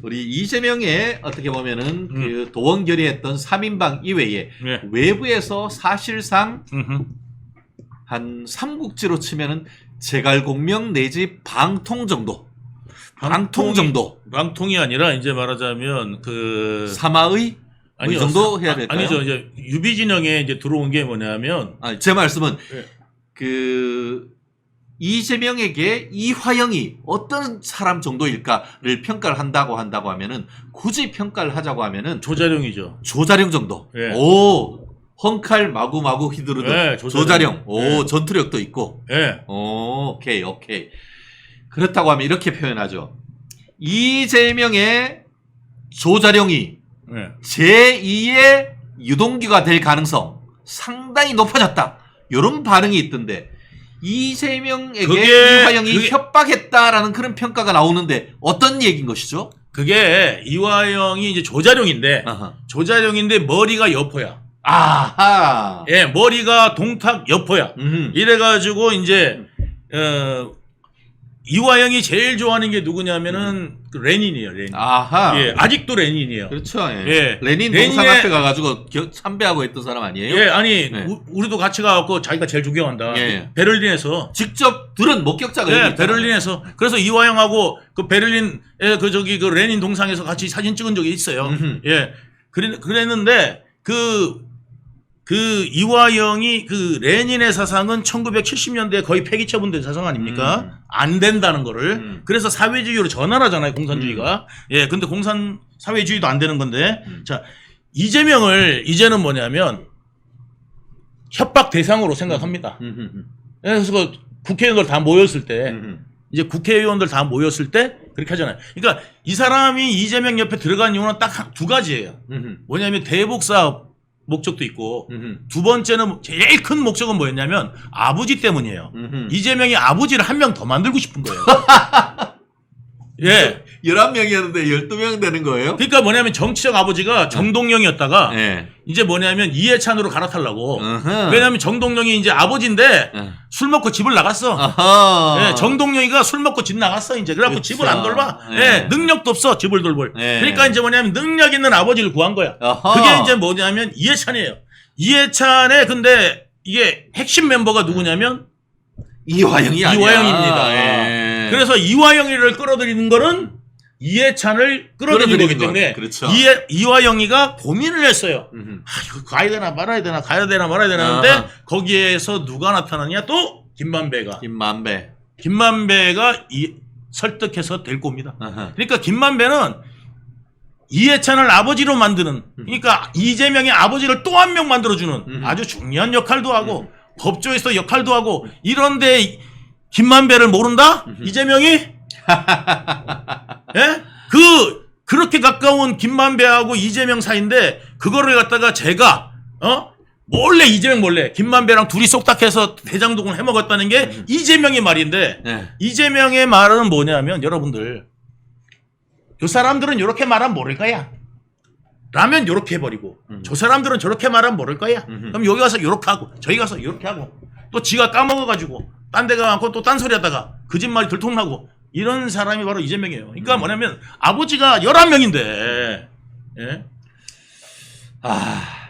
우리 이재명의 어떻게 보면은 그 도원결이 했던 3인방 이외에 네. 외부에서 사실상 한 삼국지로 치면은 제갈공명 내지 방통 정도. 방통 정도. 방통이 아니라 이제 말하자면 그 사마의 뭐 이 정도 해야 될까요? 아니죠. 이제 유비진영에 이제 들어온 게 뭐냐면 아니, 제 말씀은 네. 그 이재명에게 이화영이 어떤 사람 정도일까를 평가를 한다고 하면은 굳이 평가를 하자고 하면은 조자룡이죠. 조자룡 정도. 네. 오, 헝칼 마구마구 휘두르듯 네, 조자룡. 오, 네. 전투력도 있고. 예. 오, 오케이. 그렇다고 하면 이렇게 표현하죠. 이재명의 조자룡이 예. 제2의 유동규가 될 가능성 상당히 높아졌다. 이런 반응이 있던데 이재명에게 이화영이 협박했다라는 그런 평가가 나오는데 어떤 얘기인 것이죠? 그게 이화영이 이제 조자룡인데 아하. 조자룡인데 머리가 여포야. 아하. 예, 머리가 동탁 여포야. 이래가지고 이제 이화영이 제일 좋아하는 게 누구냐면은 그 레닌이에요. 레닌. 아하. 예, 아직도 레닌이에요. 그렇죠. 예. 예. 레닌 동상 앞에 가가지고 참배하고 있던 사람 아니에요? 예, 아니 네. 우리도 같이 가갖고 자기가 제일 존경한다. 예. 베를린에서. 직접 들은 목격자가 네, 여기 있잖아요. 베를린에서. 그래서 이화영하고 그 베를린의 그 저기 그 레닌 동상에서 같이 사진 찍은 적이 있어요. 예. 그랬는데 그 이화영이 그 레닌의 사상은 1970년대에 거의 폐기 처분된 사상 아닙니까? 안 된다는 거를. 그래서 사회주의로 전환하잖아요, 공산주의가. 예, 근데 사회주의도 안 되는 건데. 자, 이재명을 이제는 뭐냐면 협박 대상으로 생각합니다. 그래서 그 국회의원들 다 모였을 때 이제 국회의원들 다 모였을 때 그렇게 하잖아요. 그러니까 이 사람이 이재명 옆에 들어간 이유는 딱 두 가지예요. 뭐냐면 대북 사업 목적도 있고 두 번째는 제일 큰 목적은 뭐였냐면 아버지 때문이에요. 이재명이 아버지를 한 명 더 만들고 싶은 거예요. 예. 11명이었는데 12명 되는 거예요? 그러니까 뭐냐면 정치적 아버지가 정동영이었다가 네. 이제 뭐냐면 이해찬으로 갈아타려고. 왜냐면 정동영이 이제 아버지인데 술 먹고 집을 나갔어. 아하. 예, 정동영이가 술 먹고 집 나갔어 이제. 그래갖고 그쵸. 집을 안 돌봐. 예. 예, 능력도 없어 집을 돌볼. 예. 그러니까 이제 뭐냐면 능력 있는 아버지를 구한 거야. 아하. 그게 이제 뭐냐면 이해찬이에요. 이해찬의 근데 이게 핵심 멤버가 누구냐면 이화영이 아니야. 이화영입니다. 예. 그래서 이화영이를 끌어들이는 거는 이해찬을 끌어들이는 거기 때문에 그렇죠. 이화영이가 고민을 했어요. 이거 가야 되나 말아야 되나 가야 되나 말아야 되나 하는데 아하. 거기에서 누가 나타나냐 또 김만배가 설득해서 될 겁니다. 아하. 그러니까 김만배는 이해찬을 아버지로 만드는 그러니까 이재명의 아버지를 또 한 명 만들어주는 아주 중요한 역할도 하고 법조에서 역할도 하고 이런데 김만배를 모른다? 이재명이? 예? 그렇게 가까운 김만배하고 이재명 사이인데 그거를 갖다가 제가 몰래 이재명 몰래 김만배랑 둘이 쏙닥해서 대장동을 해먹었다는 게 이재명의 말인데 네. 이재명의 말은 뭐냐면 여러분들 요 사람들은 이렇게 말하면 모를 거야. 라면 요렇게 해버리고 저 사람들은 저렇게 말하면 모를 거야. 그럼 여기 가서 요렇게 하고 저기 가서 요렇게 하고 또 지가 까먹어가지고 딴 데 가고 또 딴소리 하다가 거짓말이 들통나고 이런 사람이 바로 이재명이에요. 그러니까 뭐냐면 아버지가 11명인데 예?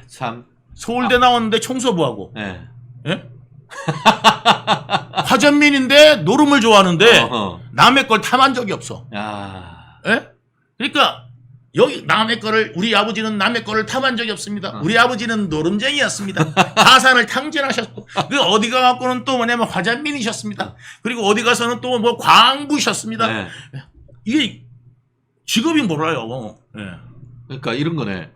참. 서울대 나왔는데 청소부하고 예. 예? 화전민인데 노름을 좋아하는데 어허. 남의 걸 탐한 적이 없어. 야. 예? 그러니까 여기 남의 거를 우리 아버지는 남의 거를 탐한 적이 없습니다. 우리 아버지는 노름쟁이였습니다. 가산을 탕진하셨고 그 어디 가갖고는 또 뭐냐면 화전민이셨습니다. 그리고 어디 가서는 또 뭐 광부셨습니다. 네. 이게 직업이 몰라요. 예. 그러니까 이런 거네.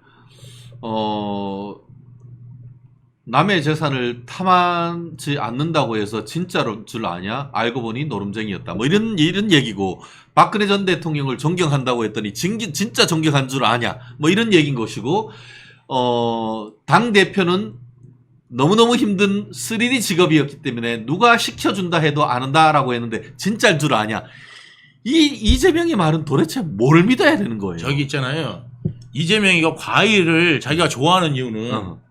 남의 재산을 탐하지 않는다고 해서 진짜로 줄 아냐? 알고 보니 노름쟁이였다. 뭐 이런 얘기고 박근혜 전 대통령을 존경한다고 했더니 진짜 존경한 줄 아냐? 뭐 이런 얘기인 것이고 당 대표는 너무너무 힘든 3D 직업이었기 때문에 누가 시켜준다 해도 안 한다라고 했는데 진짜일 줄 아냐? 이재명의 말은 도대체 뭘 믿어야 되는 거예요? 저기 있잖아요. 이재명이가 과일을 자기가 좋아하는 이유는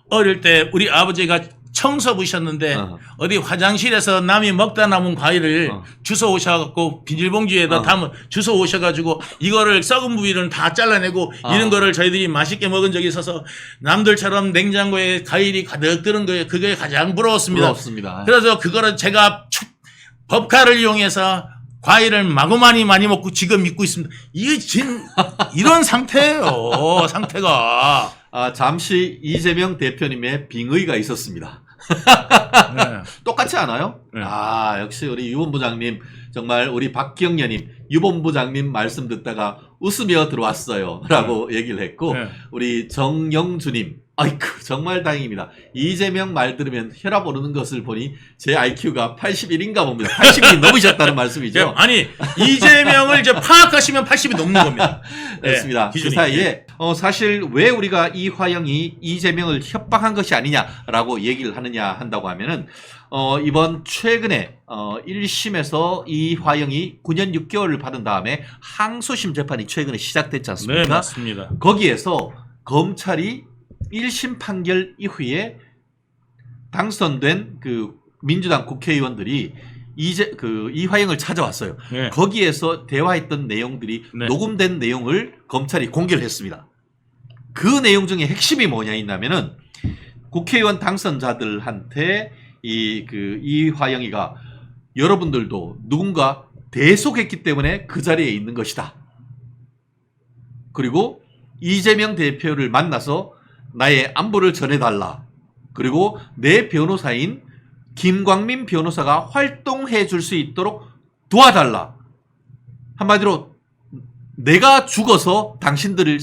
어릴 때 우리 아버지가 청소 부셨는데 어디 화장실에서 남이 먹다 남은 과일을 주워 오셔갖고 비닐봉지에다 담아 주워 오셔가지고 이거를 썩은 부위를 다 잘라내고 이런 거를 저희들이 맛있게 먹은 적이 있어서 남들처럼 냉장고에 과일이 가득 들은 거에 그게 가장 부러웠습니다. 부럽습니다. 그래서 그거를 제가 법카를 이용해서 과일을 마구마니 많이 먹고 지금 믿고 있습니다. 이게 이런 상태예요. 상태가. 잠시 이재명 대표님의 빙의가 있었습니다. 네. 똑같지 않아요? 네. 역시 우리 유본부장님, 정말 우리 박경련님, 유본부장님 말씀 듣다가 웃으며 들어왔어요. 라고 얘기를 했고, 네. 우리 정영주님, 아이쿠, 정말 다행입니다. 이재명 말 들으면 혈압 오르는 것을 보니 제 IQ가 81인가 봅니다. 80이 넘으셨다는 말씀이죠. 아니, 이재명을 이제 파악하시면 80이 넘는 겁니다. 그렇습니다. 네, 그 사이에 사실 왜 우리가 이화영이 이재명을 협박한 것이 아니냐라고 얘기를 하느냐 한다고 하면은 이번 최근에 1심에서 이화영이 9년 6개월을 받은 다음에 항소심 재판이 최근에 시작됐지 않습니까? 네, 맞습니다. 거기에서 검찰이 1심 판결 이후에 당선된 그 민주당 국회의원들이 이화영을 찾아왔어요. 네. 거기에서 대화했던 내용들이 네. 녹음된 내용을 검찰이 공개를 했습니다. 그 내용 중에 핵심이 뭐냐 있냐면은 국회의원 당선자들한테 이화영이가 여러분들도 누군가 대속했기 때문에 그 자리에 있는 것이다. 그리고 이재명 대표를 만나서 나의 안부를 전해달라. 그리고 내 변호사인 김광민 변호사가 활동해 줄 수 있도록 도와달라. 한마디로 내가 죽어서 당신들을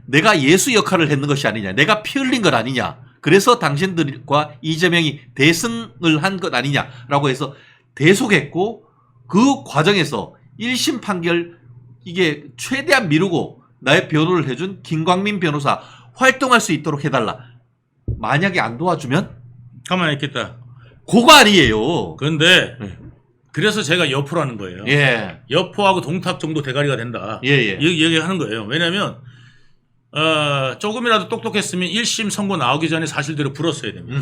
내가 예수 역할을 했는 것이 아니냐. 내가 피 흘린 것 아니냐. 그래서 당신들과 이재명이 대승을 한 것 아니냐라고 해서 대속했고 그 과정에서 1심 판결 이게 최대한 미루고 나의 변호를 해준 김광민 변호사 활동할 수 있도록 해달라. 만약에 안 도와주면 가만히 있겠다. 그거 아니에요. 그런데 네. 그래서 제가 여포라는 거예요. 예. 여포하고 동탁 정도 대가리가 된다. 예, 예. 이 얘기하는 거예요. 왜냐하면 조금이라도 똑똑했으면 1심 선고 나오기 전에 사실대로 불었어야 됩니다.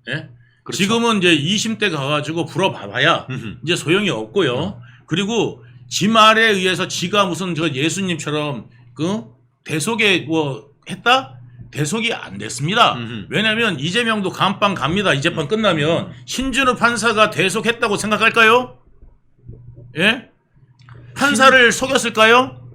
예? 그렇죠. 지금은 이제 2심 때 가가지고 불어봐야 이제 소용이 없고요. 그리고 지 말에 의해서 지가 무슨 저 예수님처럼 그 대속에 뭐 했다? 대속이 안 됐습니다. 왜냐하면 이재명도 감방 갑니다. 이 재판 끝나면 신준우 판사가 대속했다고 생각할까요? 예? 판사를 속였을까요?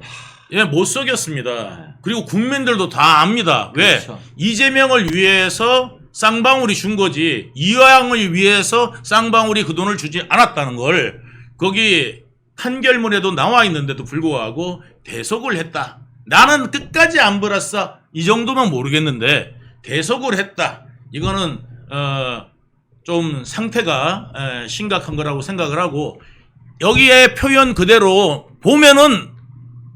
예, 못 속였습니다. 그리고 국민들도 다 압니다. 왜? 그렇죠. 이재명을 위해서 쌍방울이 준 거지 이화영을 위해서 쌍방울이 그 돈을 주지 않았다는 걸 거기 판결문에도 나와 있는데도 불구하고 대속을 했다. 나는 끝까지 안 벌었어. 이 정도면 모르겠는데 대속을 했다. 이거는 좀 상태가 심각한 거라고 생각을 하고 여기에 표현 그대로 보면은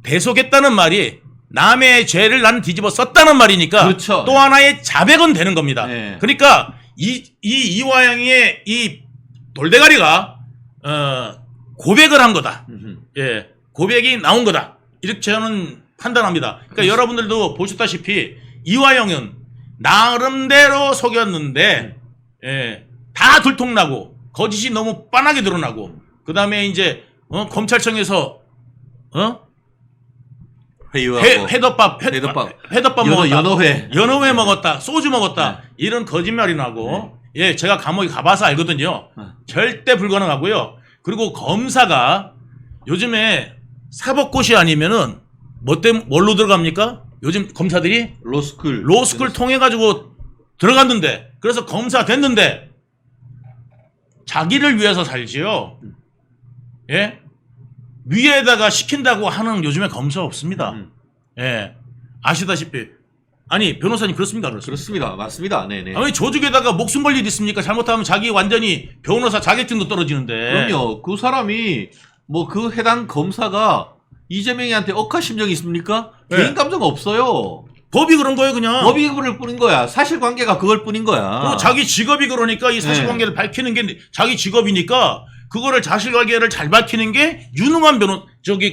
대속했다는 말이 남의 죄를 나는 뒤집어 썼다는 말이니까 그렇죠. 또 하나의 자백은 되는 겁니다. 네. 그러니까 이화영의 이 돌대가리가 고백을 한 거다. 예, 고백이 나온 거다. 이렇게 저는 판단합니다. 그러니까 그렇죠. 여러분들도 보셨다시피 이화영은 나름대로 속였는데 다 들통나고 거짓이 너무 빤하게 드러나고 그 다음에 이제 검찰청에서 회덮밥 먹었다. 연어회 먹었다. 소주 먹었다. 네. 이런 거짓말이 나고 제가 감옥에 가봐서 알거든요. 절대 불가능하고요. 그리고 검사가 요즘에 사법고시 아니면은 뭘로 들어갑니까? 요즘 검사들이 로스쿨 통해 가지고 들어갔는데 그래서 검사 됐는데 자기를 위해서 살지요. 예? 위에다가 시킨다고 하는 요즘에 검사 없습니다. 예. 아시다시피 아니 변호사님 그렇습니까? 그렇습니다. 맞습니다. 네네. 아니 조직에다가 목숨 걸 일 있습니까? 잘못하면 자기 완전히 변호사 자격증도 떨어지는데. 그럼요. 그 사람이 뭐 그 해당 검사가 이재명이한테 억하심정이 있습니까? 네. 개인 감정 없어요. 법이 그런 거예요, 그냥. 법이 그럴 뿐인 거야. 사실관계가 그걸 뿐인 거야. 그리고 자기 직업이 그러니까 이 사실관계를 밝히는 게 자기 직업이니까 그거를 사실관계를 잘 밝히는 게 유능한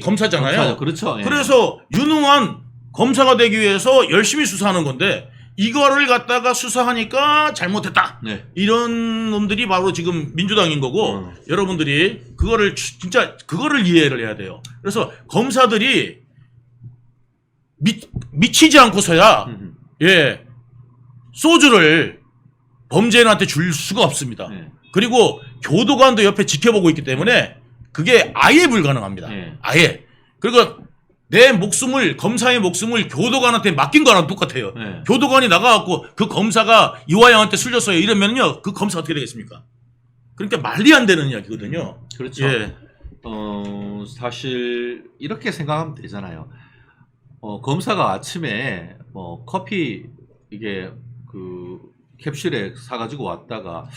검사잖아요. 그렇죠. 예. 그래서 유능한 검사가 되기 위해서 열심히 수사하는 건데 이거를 갖다가 수사하니까 잘못했다. 네. 이런 놈들이 바로 지금 민주당인 거고 여러분들이 그거를 진짜 그거를 이해를 해야 돼요. 그래서 검사들이 미치지 않고서야 예 소주를 범죄인한테 줄 수가 없습니다. 네. 그리고 교도관도 옆에 지켜보고 있기 때문에 그게 아예 불가능합니다. 네. 아예. 그리고 내 목숨을 검사의 목숨을 교도관한테 맡긴 거랑 똑같아요. 네. 교도관이 나가갖고 그 검사가 이화영한테 술 줬어요 이러면요 그 검사 어떻게 되겠습니까? 그러니까 말이 안 되는 이야기거든요. 그렇죠. 예. 사실 이렇게 생각하면 되잖아요. 검사가 아침에 뭐 커피 이게 그 캡슐에 사가지고 왔다가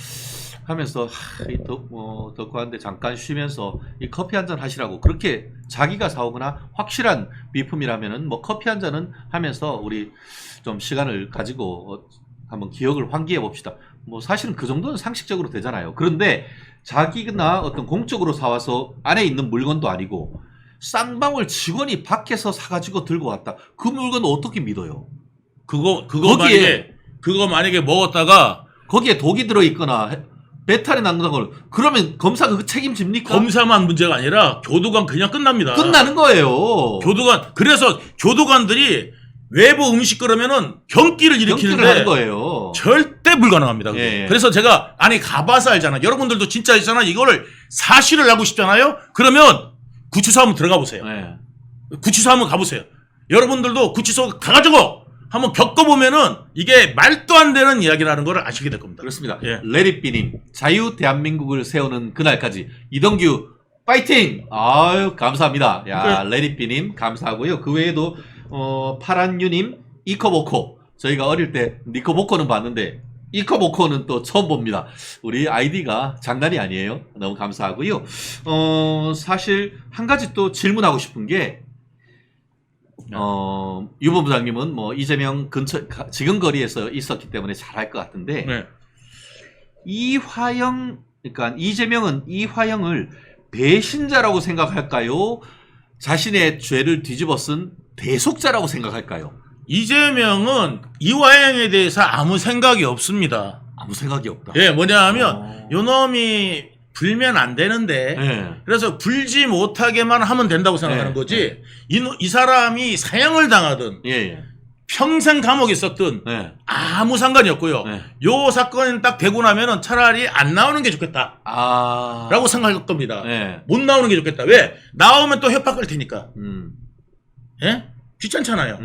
하면서 덥고 한데 잠깐 쉬면서 이 커피 한 잔 하시라고 그렇게 자기가 사오거나 확실한 비품이라면은 뭐 커피 한 잔은 하면서 우리 좀 시간을 가지고 한번 기억을 환기해 봅시다. 뭐 사실은 그 정도는 상식적으로 되잖아요. 그런데 자기나 어떤 공적으로 사와서 안에 있는 물건도 아니고 쌍방울 직원이 밖에서 사가지고 들고 왔다. 그 물건 어떻게 믿어요? 그거 거기에 만약에 먹었다가 거기에 독이 들어 있거나 배탈이 난다는 걸 그러면 검사가 그 책임집니까? 검사만 문제가 아니라 교도관 그냥 끝납니다. 끝나는 거예요. 교도관 그래서 교도관들이 외부 음식 그러면은 경기를 경기를 일으키는데 하는 거예요. 절대 불가능합니다. 그게. 예, 예. 그래서 제가 아니 가봐서 알잖아. 여러분들도 진짜 있잖아. 이거를 사실을 알고 싶잖아요. 그러면 구치소 한번 들어가 보세요. 네. 구치소 한번 가보세요. 여러분들도 구치소 가가지고 한번 겪어보면은 이게 말도 안 되는 이야기라는 걸 아시게 될 겁니다. 그렇습니다. 예. 레리비님 자유 대한민국을 세우는 그날까지 이동규 파이팅! 아유 감사합니다. 야 레리비님 감사하고요. 그 외에도 파란유님 이커보코 저희가 어릴 때 니커보코는 봤는데 이커보코는 또 처음 봅니다. 우리 아이디가 장난이 아니에요. 너무 감사하고요. 사실 한 가지 또 질문하고 싶은 게 유 본부장님은 뭐 이재명 근처 지금 거리에서 있었기 때문에 잘할 것 같은데 네. 그러니까 이재명은 이화영을 배신자라고 생각할까요? 자신의 죄를 뒤집어 쓴 대속자라고 생각할까요? 이재명은 이화영에 대해서 아무 생각이 없습니다. 아무 생각이 없다. 예, 뭐냐 하면 요 놈이 불면 안 되는데 네. 그래서 불지 못하게만 하면 된다고 생각하는 네. 거지 이 사람이 사형을 당하든 예. 평생 감옥에 있었든 네. 아무 상관이 없고요. 네. 요 사건이 딱 되고 나면은 차라리 안 나오는 게 좋겠다 라고 생각할 겁니다. 네. 못 나오는 게 좋겠다. 왜? 나오면 또 협박할 테니까. 예? 귀찮잖아요.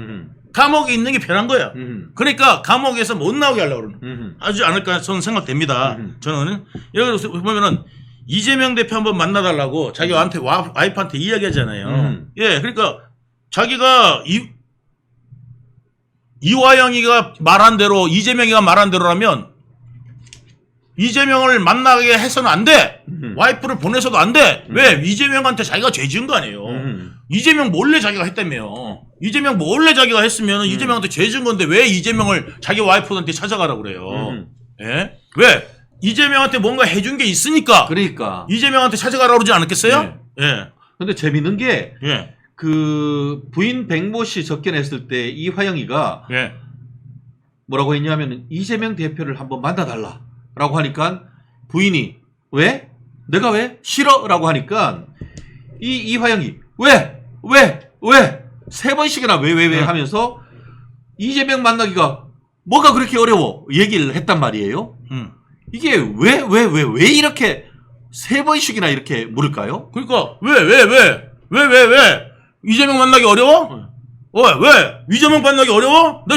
감옥에 있는 게 편한 거야. 그러니까 감옥에서 못 나오게 하려고 그러는 하지 않을까 저는 생각됩니다. 저는 여기 보면은 이재명 대표 한번 만나달라고 자기 와이프한테 이야기하잖아요. 예, 그러니까 자기가 이화영이가 말한 대로 이재명이가 말한 대로라면 이재명을 만나게 해서는 안 돼. 와이프를 보내서도 안 돼. 왜? 이재명한테 자기가 죄 지은 거 아니에요. 이재명 몰래 자기가 했다며요. 이재명 몰래 자기가 했으면 이재명한테 죄 지은 건데 왜 이재명을 자기 와이프한테 찾아가라고 그래요. 예? 왜? 이재명한테 뭔가 해준 게 있으니까. 그러니까 이재명한테 찾아가라고 그러지 않았겠어요? 네. 예. 근데 재밌는 게 예. 그 부인 백모 씨 접견했을 때 이화영이가 예. 뭐라고 했냐면 이재명 대표를 한번 만나달라라고 하니까 부인이 왜? 내가 왜? 싫어라고 하니까 이화영이 왜? 세 번씩이나 왜 하면서 이재명 만나기가 뭐가 그렇게 어려워 얘기를 했단 말이에요. 이게 왜 이렇게 세 번씩이나 이렇게 물을까요? 그러니까 왜 이재명 만나기 어려워? 왜 이재명 만나기 어려워? 너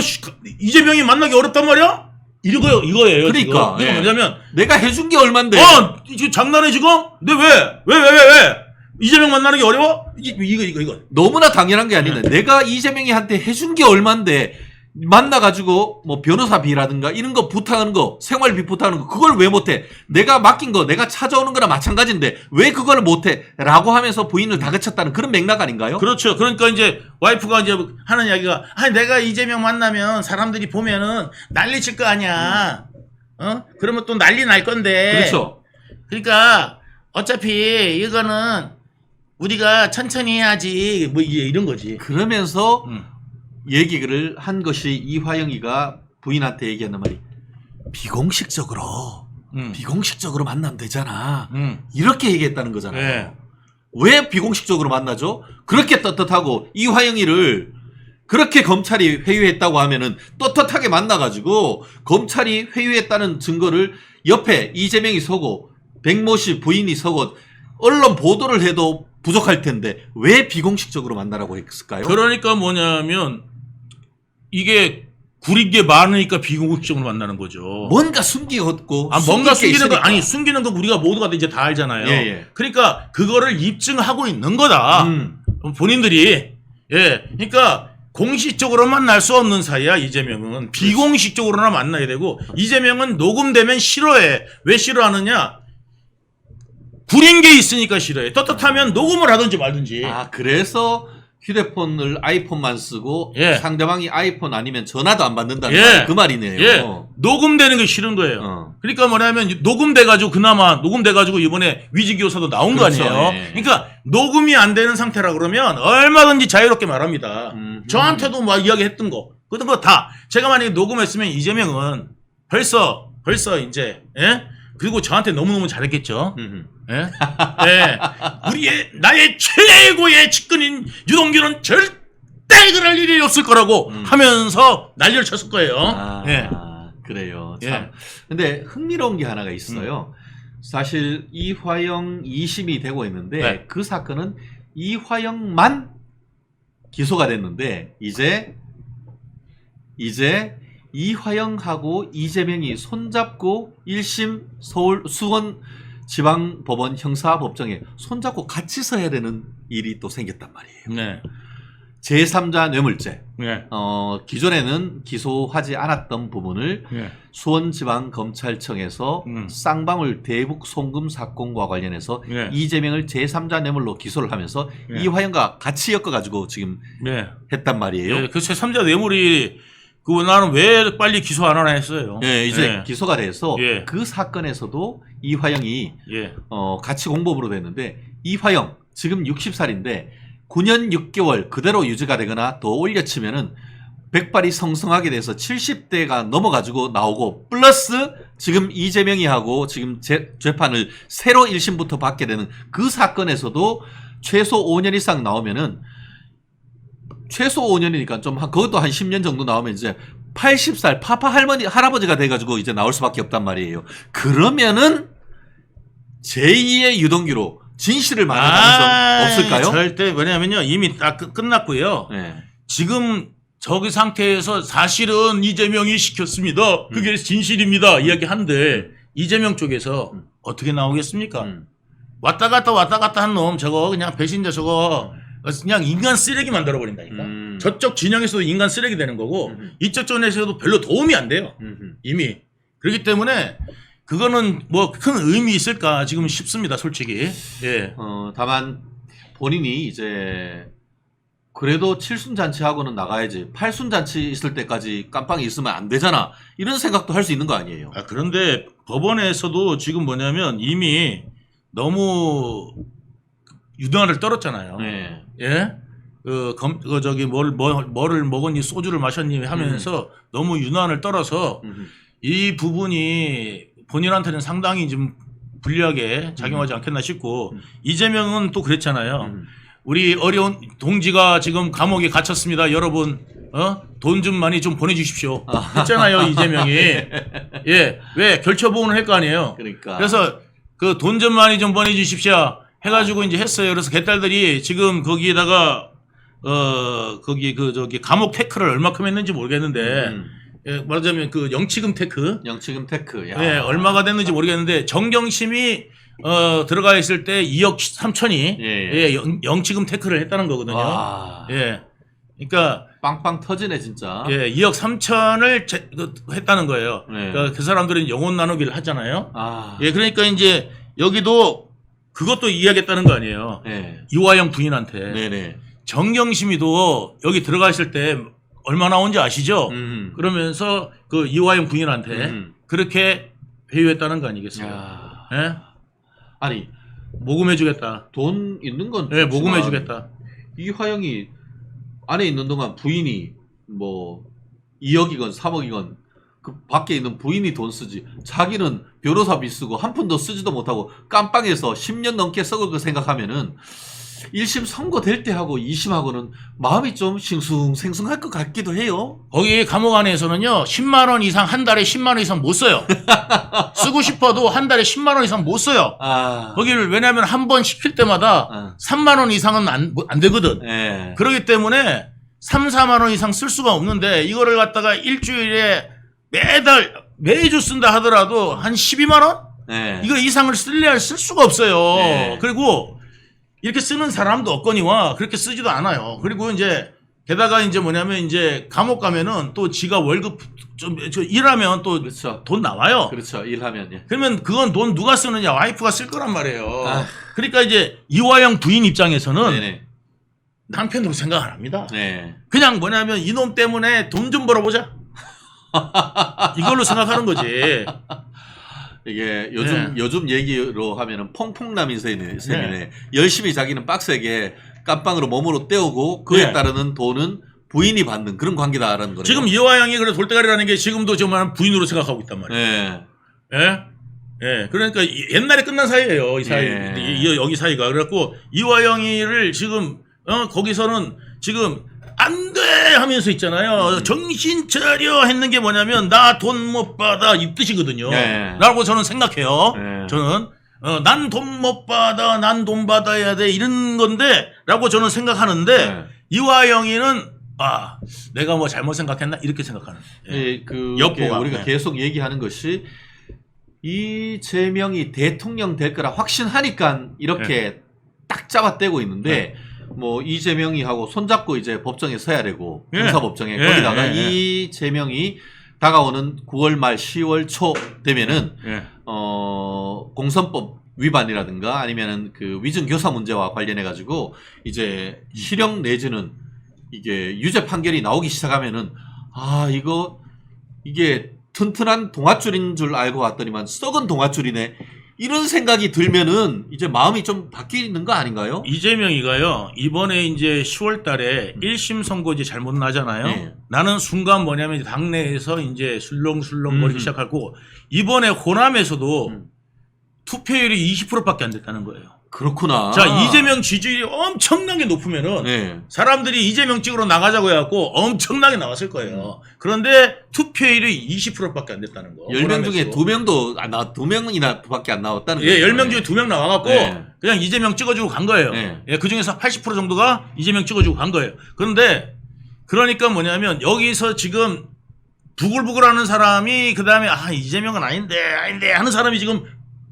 이재명이 만나기 어렵단 말이야? 이거예요. 그러니까 이거 뭐냐면 내가 해준 게 얼만데? 지금 장난해 지금? 근데 왜 이재명 만나는 게 어려워? 이거 너무나 당연한 게 아닌데 내가 이재명이한테 해준 게 얼만데 만나가지고 뭐 변호사비라든가 이런 거 부탁하는 거 생활비 부탁하는 거 그걸 왜 못해? 내가 맡긴 거 내가 찾아오는 거나 마찬가지인데 왜 그걸 못해? 라고 하면서 부인을 다그쳤다는 그런 맥락 아닌가요? 그렇죠. 그러니까 이제 와이프가 이제 하는 이야기가 아니 내가 이재명 만나면 사람들이 보면은 난리 칠 거 아니야. 그러면 또 난리 날 건데. 그렇죠. 그러니까 어차피 이거는 우리가 천천히 해야지 뭐 이런 거지. 그러면서 얘기를 한 것이 이화영이가 부인한테 얘기하는 말이 비공식적으로 비공식적으로 만나면 되잖아. 이렇게 얘기했다는 거잖아요. 예. 왜 비공식적으로 만나죠? 그렇게 떳떳하고 이화영이를 그렇게 검찰이 회유했다고 하면은 떳떳하게 만나가지고 검찰이 회유했다는 증거를 옆에 이재명이 서고 백모 씨 부인이 서고 언론 보도를 해도 부족할 텐데 왜 비공식적으로 만나라고 했을까요? 그러니까 뭐냐면 이게 구린 게 많으니까 비공식적으로 만나는 거죠. 뭔가 숨기었고 뭔가 숨길 게 숨기는 거 있으니까. 아니 숨기는 건 우리가 모두가 이제 다 알잖아요. 예, 예. 그러니까 그거를 입증하고 있는 거다. 본인들이 예, 그러니까 공식적으로 만날 수 없는 사이야. 이재명은 비공식적으로나 만나야 되고 이재명은 녹음되면 싫어해. 왜 싫어하느냐? 구린 게 있으니까 싫어해. 떳떳하면 녹음을 하든지 말든지. 아 그래서 휴대폰을 아이폰만 쓰고 예. 상대방이 아이폰 아니면 전화도 안 받는다는 예. 말, 그 말이네요. 예. 녹음되는 게 싫은 거예요. 어. 그러니까 뭐냐면 녹음돼가지고 그나마 녹음돼가지고 이번에 위증교사도 나온 그렇죠. 거 아니에요. 예. 그러니까 녹음이 안 되는 상태라 그러면 얼마든지 자유롭게 말합니다. 저한테도 막 이야기했던 거, 그런 거 다 제가 만약에 녹음했으면 이재명은 벌써 이제 예? 그리고 저한테 너무너무 잘했겠죠. 예? 예. 나의 최고의 측근인 유동규는 절대 그럴 일이 없을 거라고 하면서 난리를 쳤을 거예요. 예. 그래요. 예. 참. 근데 흥미로운 게 하나가 있어요. 사실 이화영 2심이 되고 있는데 네. 그 사건은 이화영만 기소가 됐는데 이제 이화영하고 이재명이 손잡고 1심 서울 수원 지방법원 형사법정에 손잡고 같이 서야 되는 일이 또 생겼단 말이에요. 네. 제3자 뇌물죄. 네. 기존에는 기소하지 않았던 부분을 네. 수원지방검찰청에서 쌍방울 대북 송금 사건과 관련해서 네. 이재명을 제3자 뇌물로 기소를 하면서 네. 이화영과 같이 엮어가지고 지금 네. 했단 말이에요. 예, 그 제3자 뇌물이 나는 왜 빨리 기소 안 하나 했어요. 예, 이제 예. 기소가 돼서 예. 그 사건에서도 이화영이 예. 같이 공범으로 됐는데 이화영 지금 60살인데 9년 6개월 그대로 유지가 되거나 더 올려치면은 백발이 성성하게 돼서 70대가 넘어가지고 나오고 플러스 지금 이재명이 하고 지금 재판을 새로 1심부터 받게 되는 그 사건에서도 최소 5년 이상 나오면은 최소 5년이니까 좀 그것도 한 10년 정도 나오면 이제 80살 파파 할아버지가 돼가지고 이제 나올 수밖에 없단 말이에요. 그러면은 제2의 유동규로 진실을 말할 가능성 없을까요? 절대. 왜냐면요 이미 다 끝났고요. 네. 지금 저기 상태에서 사실은 이재명이 시켰습니다. 그게 진실입니다. 이야기한데 이재명 쪽에서 어떻게 나오겠습니까? 왔다 갔다 한 놈 저거 그냥 배신자 저거 그냥 인간 쓰레기 만들어 버린다니까. 저쪽 진영에서도 인간 쓰레기 되는 거고 이쪽 쪽에서도 별로 도움이 안 돼요. 이미. 그렇기 때문에 그거는 뭐 큰 의미 있을까 지금 싶습니다, 솔직히. 예. 다만 본인이 이제 그래도 7순잔치하고는 나가야지 8순잔치 있을 때까지 깜빵이 있으면 안 되잖아. 이런 생각도 할 수 있는 거 아니에요. 그런데 법원에서도 지금 뭐냐면 이미 너무 유dan을 떨었잖아요. 네. 예? 뭐를 먹었니 소주를 마셨니 하면서 너무 유난을 떨어서 이 부분이 본인한테는 상당히 좀 불리하게 작용하지 않겠나 싶고 이재명은 또 그랬잖아요. 우리 어려운 동지가 지금 감옥에 갇혔습니다. 여러분 돈 좀 많이 좀 보내주십시오. 했잖아요 이재명이. 예, 왜 결처보험을 할 거 아니에요. 그러니까. 그래서 그 돈 좀 많이 좀 보내주십시오. 해가지고 이제 했어요. 그래서 개딸들이 지금 거기에다가 거기 감옥 테크를 얼마큼 했는지 모르겠는데 예, 말하자면 그 영치금 테크. 영치금 테크. 야. 예, 얼마가 됐는지 모르겠는데 정경심이 들어가 있을 때 2억 3천이 예, 영치금 테크를 했다는 거거든요. 와. 예. 그러니까 빵빵 터지네 진짜. 예, 2억 3천을 했다는 거예요. 네. 그러니까 그 사람들은 영혼 나누기를 하잖아요. 아. 예, 그러니까 이제 여기도 그것도 이야기했다는 거 아니에요. 네. 이화영 부인한테. 네네. 정경심이도 여기 들어가 있을 때 얼마 나온지 아시죠? 그러면서 그 이화영 부인한테 그렇게 회유했다는 거 아니겠어요? 예? 아니 모금해주겠다. 돈 있는 건 예, 모금해주겠다. 이화영이 안에 있는 동안 부인이 뭐 2억이건 3억이건 그 밖에 있는 부인이 돈 쓰지. 자기는 변호사비 쓰고 한 푼도 쓰지도 못하고 깜빵에서 10년 넘게 썩을 거 생각하면은 1심 선고될 때 하고 2심하고는 마음이 좀 싱숭생숭할 것 같기도 해요. 거기 감옥 안에서는요 10만 원 이상 한 달에 10만 원 이상 못 써요. 쓰고 싶어도 한 달에 10만 원 이상 못 써요. 거기를 왜냐하면 한 번 시킬 때마다 3만 원 이상은 안 되거든. 네. 그렇기 때문에 3, 4만 원 이상 쓸 수가 없는데 이거를 갖다가 일주일에 매주 쓴다 하더라도 한 12만 원? 네. 이거 이상을 쓸 수가 없어요. 네. 그리고 이렇게 쓰는 사람도 없거니와 그렇게 쓰지도 않아요. 그리고 이제 게다가 이제 뭐냐면 이제 감옥 가면은 또 지가 월급 좀 일하면 또 돈 그렇죠. 나와요. 그렇죠. 일하면. 예. 그러면 그건 돈 누가 쓰느냐? 와이프가 쓸 거란 말이에요. 아. 그러니까 이제 이화영 부인 입장에서는 네네. 남편으로 생각 안 합니다. 네. 그냥 뭐냐면 이놈 때문에 돈 좀 벌어보자. 이걸로 생각하는 거지. 이게 요즘 얘기로 하면은 퐁퐁남인 셈이네. 네. 열심히 자기는 빡세게 깜빵으로 몸으로 때우고 그에 네. 따르는 돈은 부인이 받는 그런 관계다라는 거예요. 지금 이화영이 그래 돌대가리라는 게 지금도 정말 부인으로 생각하고 있단 말이에요. 네. 예? 예. 그러니까 옛날에 끝난 사이예요. 이 사이. 예. 여기 사이가. 그래갖고 이화영이를 지금 거기서는 지금 안 돼 하면서 있잖아요. 정신 차려 했는 게 뭐냐면 나 돈 못 받아 이 뜻이거든요. 네. 라고 저는 생각해요. 네. 저는 난 돈 못 받아 난 돈 받아야 돼 이런 건데 라고 저는 생각하는데 네. 이화영이는 내가 뭐 잘못 생각했나 이렇게 생각하는. 예, 그 엿보가. 우리가 네. 계속 얘기하는 것이 이재명이 대통령 될 거라 확신하니까 이렇게 딱 잡아떼고 있는데 뭐 이재명이 하고 손잡고 이제 법정에 서야 되고 예. 형사법정에 예, 거기다가 예, 예. 이재명이 다가오는 9월 말 10월 초 되면은 예. 공선법 위반이라든가 아니면은 그 위증 교사 문제와 관련해 가지고 이제 실형 내지는 이게 유죄 판결이 나오기 시작하면은 이게 튼튼한 동아줄인 줄 알고 왔더니만 썩은 동아줄이네. 이런 생각이 들면은 이제 마음이 좀 바뀌는 거 아닌가요? 이재명이가요 이번에 이제 10월 달에 1심 선고지 잘못 나잖아요. 네. 나는 순간 뭐냐면 당내에서 이제 술렁술렁 거리기 시작하고 이번에 호남에서도 투표율이 20%밖에 안 됐다는 거예요. 그렇구나. 자, 이재명 지지율이 엄청나게 높으면은 네. 사람들이 이재명 찍으러 나가자고 해갖고 엄청나게 나왔을 거예요. 그런데 투표율이 20%밖에 안 됐다는 거. 10명 중에 호남에서도. 2명이나 밖에 안 나왔다는 예, 거예요. 10명 중에 2명 나와갖고 네. 그냥 이재명 찍어주고 간 거예요. 네. 예, 그 중에서 80% 정도가 이재명 찍어주고 간 거예요. 그런데 그러니까 뭐냐면 여기서 지금 부글부글 하는 사람이 그 다음에 이재명은 아닌데 하는 사람이 지금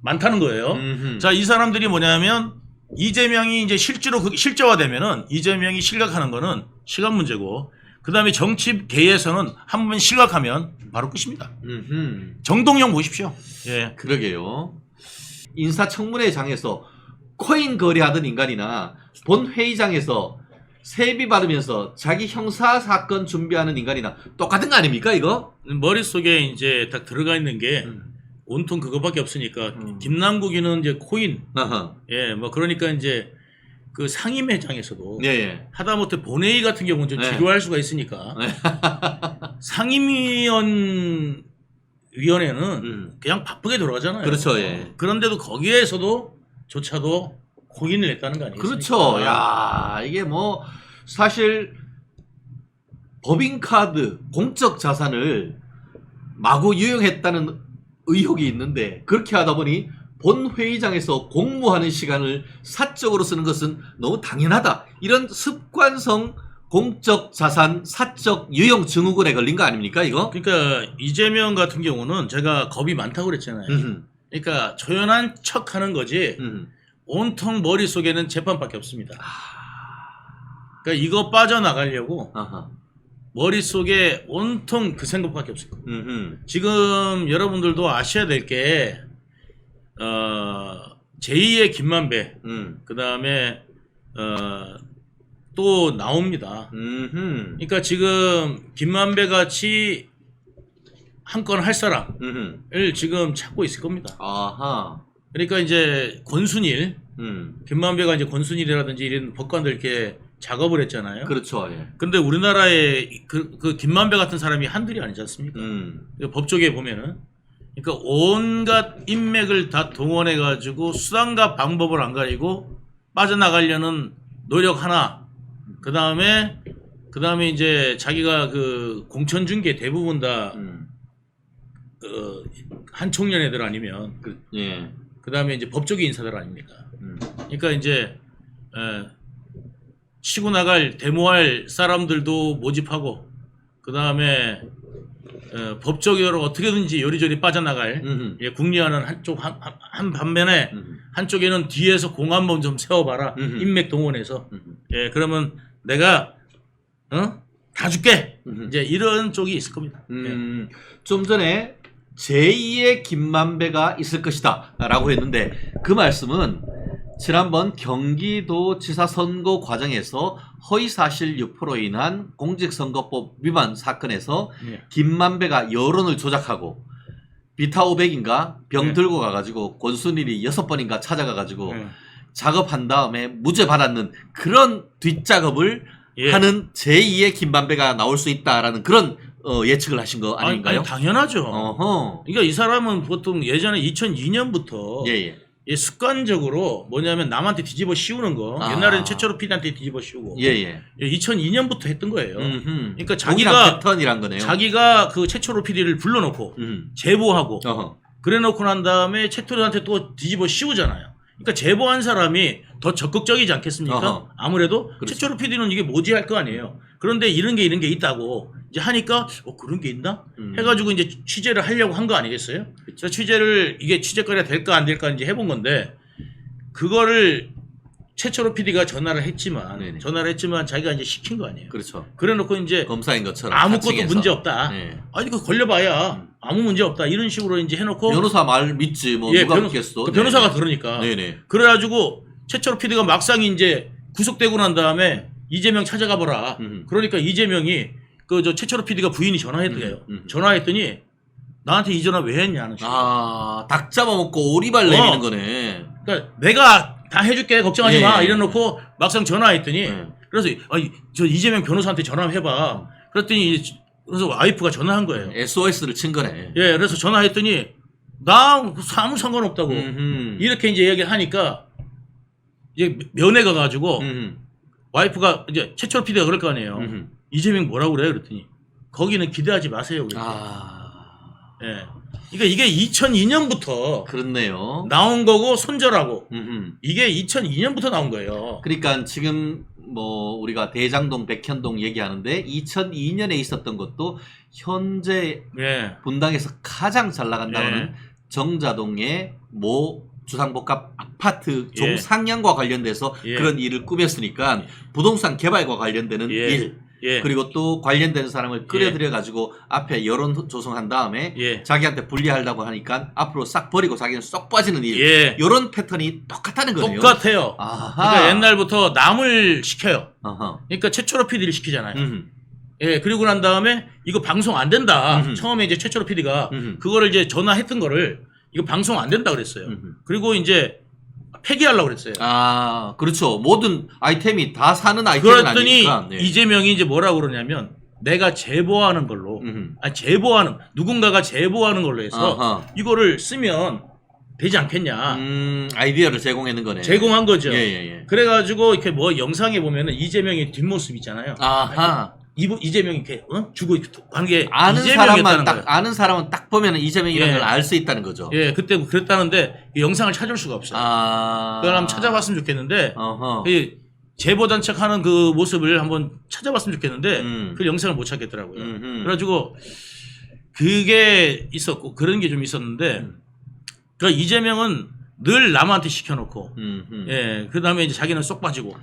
많다는 거예요. 자, 이 사람들이 뭐냐면 이재명이 이제 실제화되면은 이재명이 실각하는 거는 시간 문제고 그 다음에 정치계에서는 한 번 실각하면 바로 끝입니다. 정동영 보십시오. 예. 그러게요. 인사청문회장에서 코인 거래하던 인간이나 본회의장에서 세비 받으면서 자기 형사 사건 준비하는 인간이나 똑같은 거 아닙니까 이거? 머릿속에 이제 딱 들어가 있는 게 온통 그거밖에 없으니까 김남국이는 이제 코인 아하. 예, 뭐 그러니까 이제 그 상임회장에서도 예. 하다못해 본회의 같은 경우는 좀 네. 지루할 수가 있으니까 상임위원회는 그냥 바쁘게 돌아가잖아요. 그렇죠. 예. 그런데도 거기에서도 조차도 코인을 냈다는 거 아니겠습니까? 그렇죠. 야, 이게 뭐 사실 법인카드 공적 자산을 마구 유용했다는 의혹이 있는데 그렇게 하다 보니 본 회의장에서 공무하는 시간을 사적으로 쓰는 것은 너무 당연하다. 이런 습관성 공적 자산 사적 유용 증후군에 걸린 거 아닙니까 이거? 그러니까 이재명 같은 경우는 제가 겁이 많다고 그랬잖아요. 그러니까 조연한 척하는 거지 온통 머릿속에는 재판밖에 없습니다. 그러니까 이거 빠져나가려고 아하. 머릿속에 온통 그 생각밖에 없을 거예요. 지금 여러분들도 아셔야 될 게 제2의 김만배 그 다음에 또 나옵니다. 그러니까 지금 김만배 같이 한 건 할 사람을 지금 찾고 있을 겁니다. 아하. 그러니까 이제 권순일 김만배가 이제 권순일이라든지 이런 법관들 이렇게 작업을 했잖아요. 그렇죠. 예. 근데 우리나라에 그 김만배 같은 사람이 한둘이 아니지 않습니까? 법조계에 보면은. 그러니까 온갖 인맥을 다 동원해 가지고 수단과 방법을 안 가리고 빠져나가려는 노력 하나. 그다음에 이제 자기가 그 공천 중개 대부분 다 한총련 애들 아니면 예. 그다음에 이제 법조계 인사들 아닙니까? 그러니까 이제 치고 나갈 데모할 사람들도 모집하고 그다음에 법조계로 어떻게든지 요리조리 빠져나갈 궁리하는 한 반면에 한쪽에는 뒤에서 공 한번 좀 세워봐라. 인맥 동원해서 예 그러면 내가 다 줄게. 이제 이런 쪽이 있을 겁니다. 좀 전에 제2의 김만배가 있을 것이다 라고 했는데 그 말씀은 지난번 경기도지사 선거 과정에서 허위사실 유포로 인한 공직선거법 위반 사건에서 김만배가 여론을 조작하고 비타 500인가 병 들고 가가지고 권순일이 6번인가 찾아가가지고 작업한 다음에 무죄 받았는 그런 뒷작업을 하는 제2의 김만배가 나올 수 있다라는 그런 예측을 하신 거 아닌가요? 아니, 당연하죠. 어허. 그러니까 이 사람은 보통 예전에 2002년부터 습관적으로 뭐냐면 남한테 뒤집어 씌우는 거. 옛날에는 최초로 PD한테 뒤집어 씌우고. 2002년부터 했던 거예요. 그러니까 자기가 패턴이란 거네요. 자기가 그 최초로 PD를 불러놓고 제보하고 그래놓고 난 다음에 최초로한테 또 뒤집어 씌우잖아요. 그러니까 제보한 사람이 더 적극적이지 않겠습니까? 아무래도 그렇죠. 최초로 PD는 이게 뭐지 할 거 아니에요. 그런데 이런 게 있다고 이제 하니까 그런 게 있나? 해가지고 이제 취재를 하려고 한 거 아니겠어요? 그래서 취재를 이게 취재거리가 될까 안 될까 이제 해본 건데 그거를 최초로 PD가 전화를 했지만 자기가 이제 시킨 거 아니에요. 그렇죠. 그래놓고 이제 검사인 것처럼 아무것도 문제 없다. 아니 그 걸려봐야 아무 문제 없다. 이런 식으로 이제 해놓고 변호사 말 믿지 뭐 누가 믿겠어? 그 변호사가 그러니까. 그래가지고 최초로 PD가 막상 이제 구속되고 난 다음에 이재명 찾아가 보라. 그러니까 이재명이 그 저 최초로 PD가 부인이 전화했대요. 전화했더니 나한테 이 전화 왜 했냐는 식으로. 닭 잡아먹고 오리발 내미는 거네. 그러니까 내가 다 해줄게 걱정하지 마 이래놓고 막상 전화했더니 그래서 저 이재명 변호사한테 전화해봐. 그랬더니 그래서 와이프가 전화한 거예요. SOS를 친 거네. 예, 그래서 전화했더니 나 아무 상관없다고 이렇게 이제 얘기를 하니까 이제 면회 가가지고 와이프가 이제 최초로 PD가 그럴 거 아니에요. 이재명 뭐라고 그래? 그랬더니 거기는 기대하지 마세요. 예. 그러니까 이게 2002년부터 그렇네요. 나온 거고 손절하고 이게 2002년부터 나온 거예요. 그러니까 지금 뭐 우리가 대장동, 백현동 얘기하는데 2002년에 있었던 것도 현재 분당에서 가장 잘 나간다는 정자동의 모 주상복합 아파트 종상향과 관련돼서 그런 일을 꾸몄으니까 부동산 개발과 관련되는 일 그리고 또 관련된 사람을 끌어들여 가지고 앞에 여론 조성한 다음에 자기한테 불리하려고 하니까 앞으로 싹 버리고 자기는 쏙 빠지는 일 이런 패턴이 똑같다는 거네요. 똑같아요. 그러니까 옛날부터 남을 시켜요. 그러니까 최초로 PD를 시키잖아요. 그리고 난 다음에 이거 방송 안 된다. 처음에 이제 최초로 PD가 그거를 이제 전화했던 거를 이거 방송 안 된다 그랬어요. 그리고 이제 폐기하려고 그랬어요. 그렇죠. 모든 아이템이 다 사는 아이템은 그랬더니 아니니까. 이재명이 이제 뭐라고 그러냐면 내가 제보하는 걸로 누군가가 제보하는 걸로 해서 이거를 쓰면 되지 않겠냐. 아이디어를 제공하는 거네. 제공한 거죠. 그래가지고 이렇게 뭐 영상에 보면은 이재명의 뒷모습 있잖아요. 이재명이 이렇게 주고 한 게 아는 사람은 딱 보면 이재명이라는 걸 알 수 있다는 거죠. 그때 그랬다는데 이 영상을 찾을 수가 없어요. 그걸 한번 찾아봤으면 좋겠는데 제보단 척하는 그 모습을 한번 찾아봤으면 좋겠는데 그 영상을 못 찾겠더라고요. 그래가지고 그게 있었고 그런 게 좀 있었는데 그러니까 이재명은 늘 남한테 시켜놓고 그다음에 이제 자기는 쏙 빠지고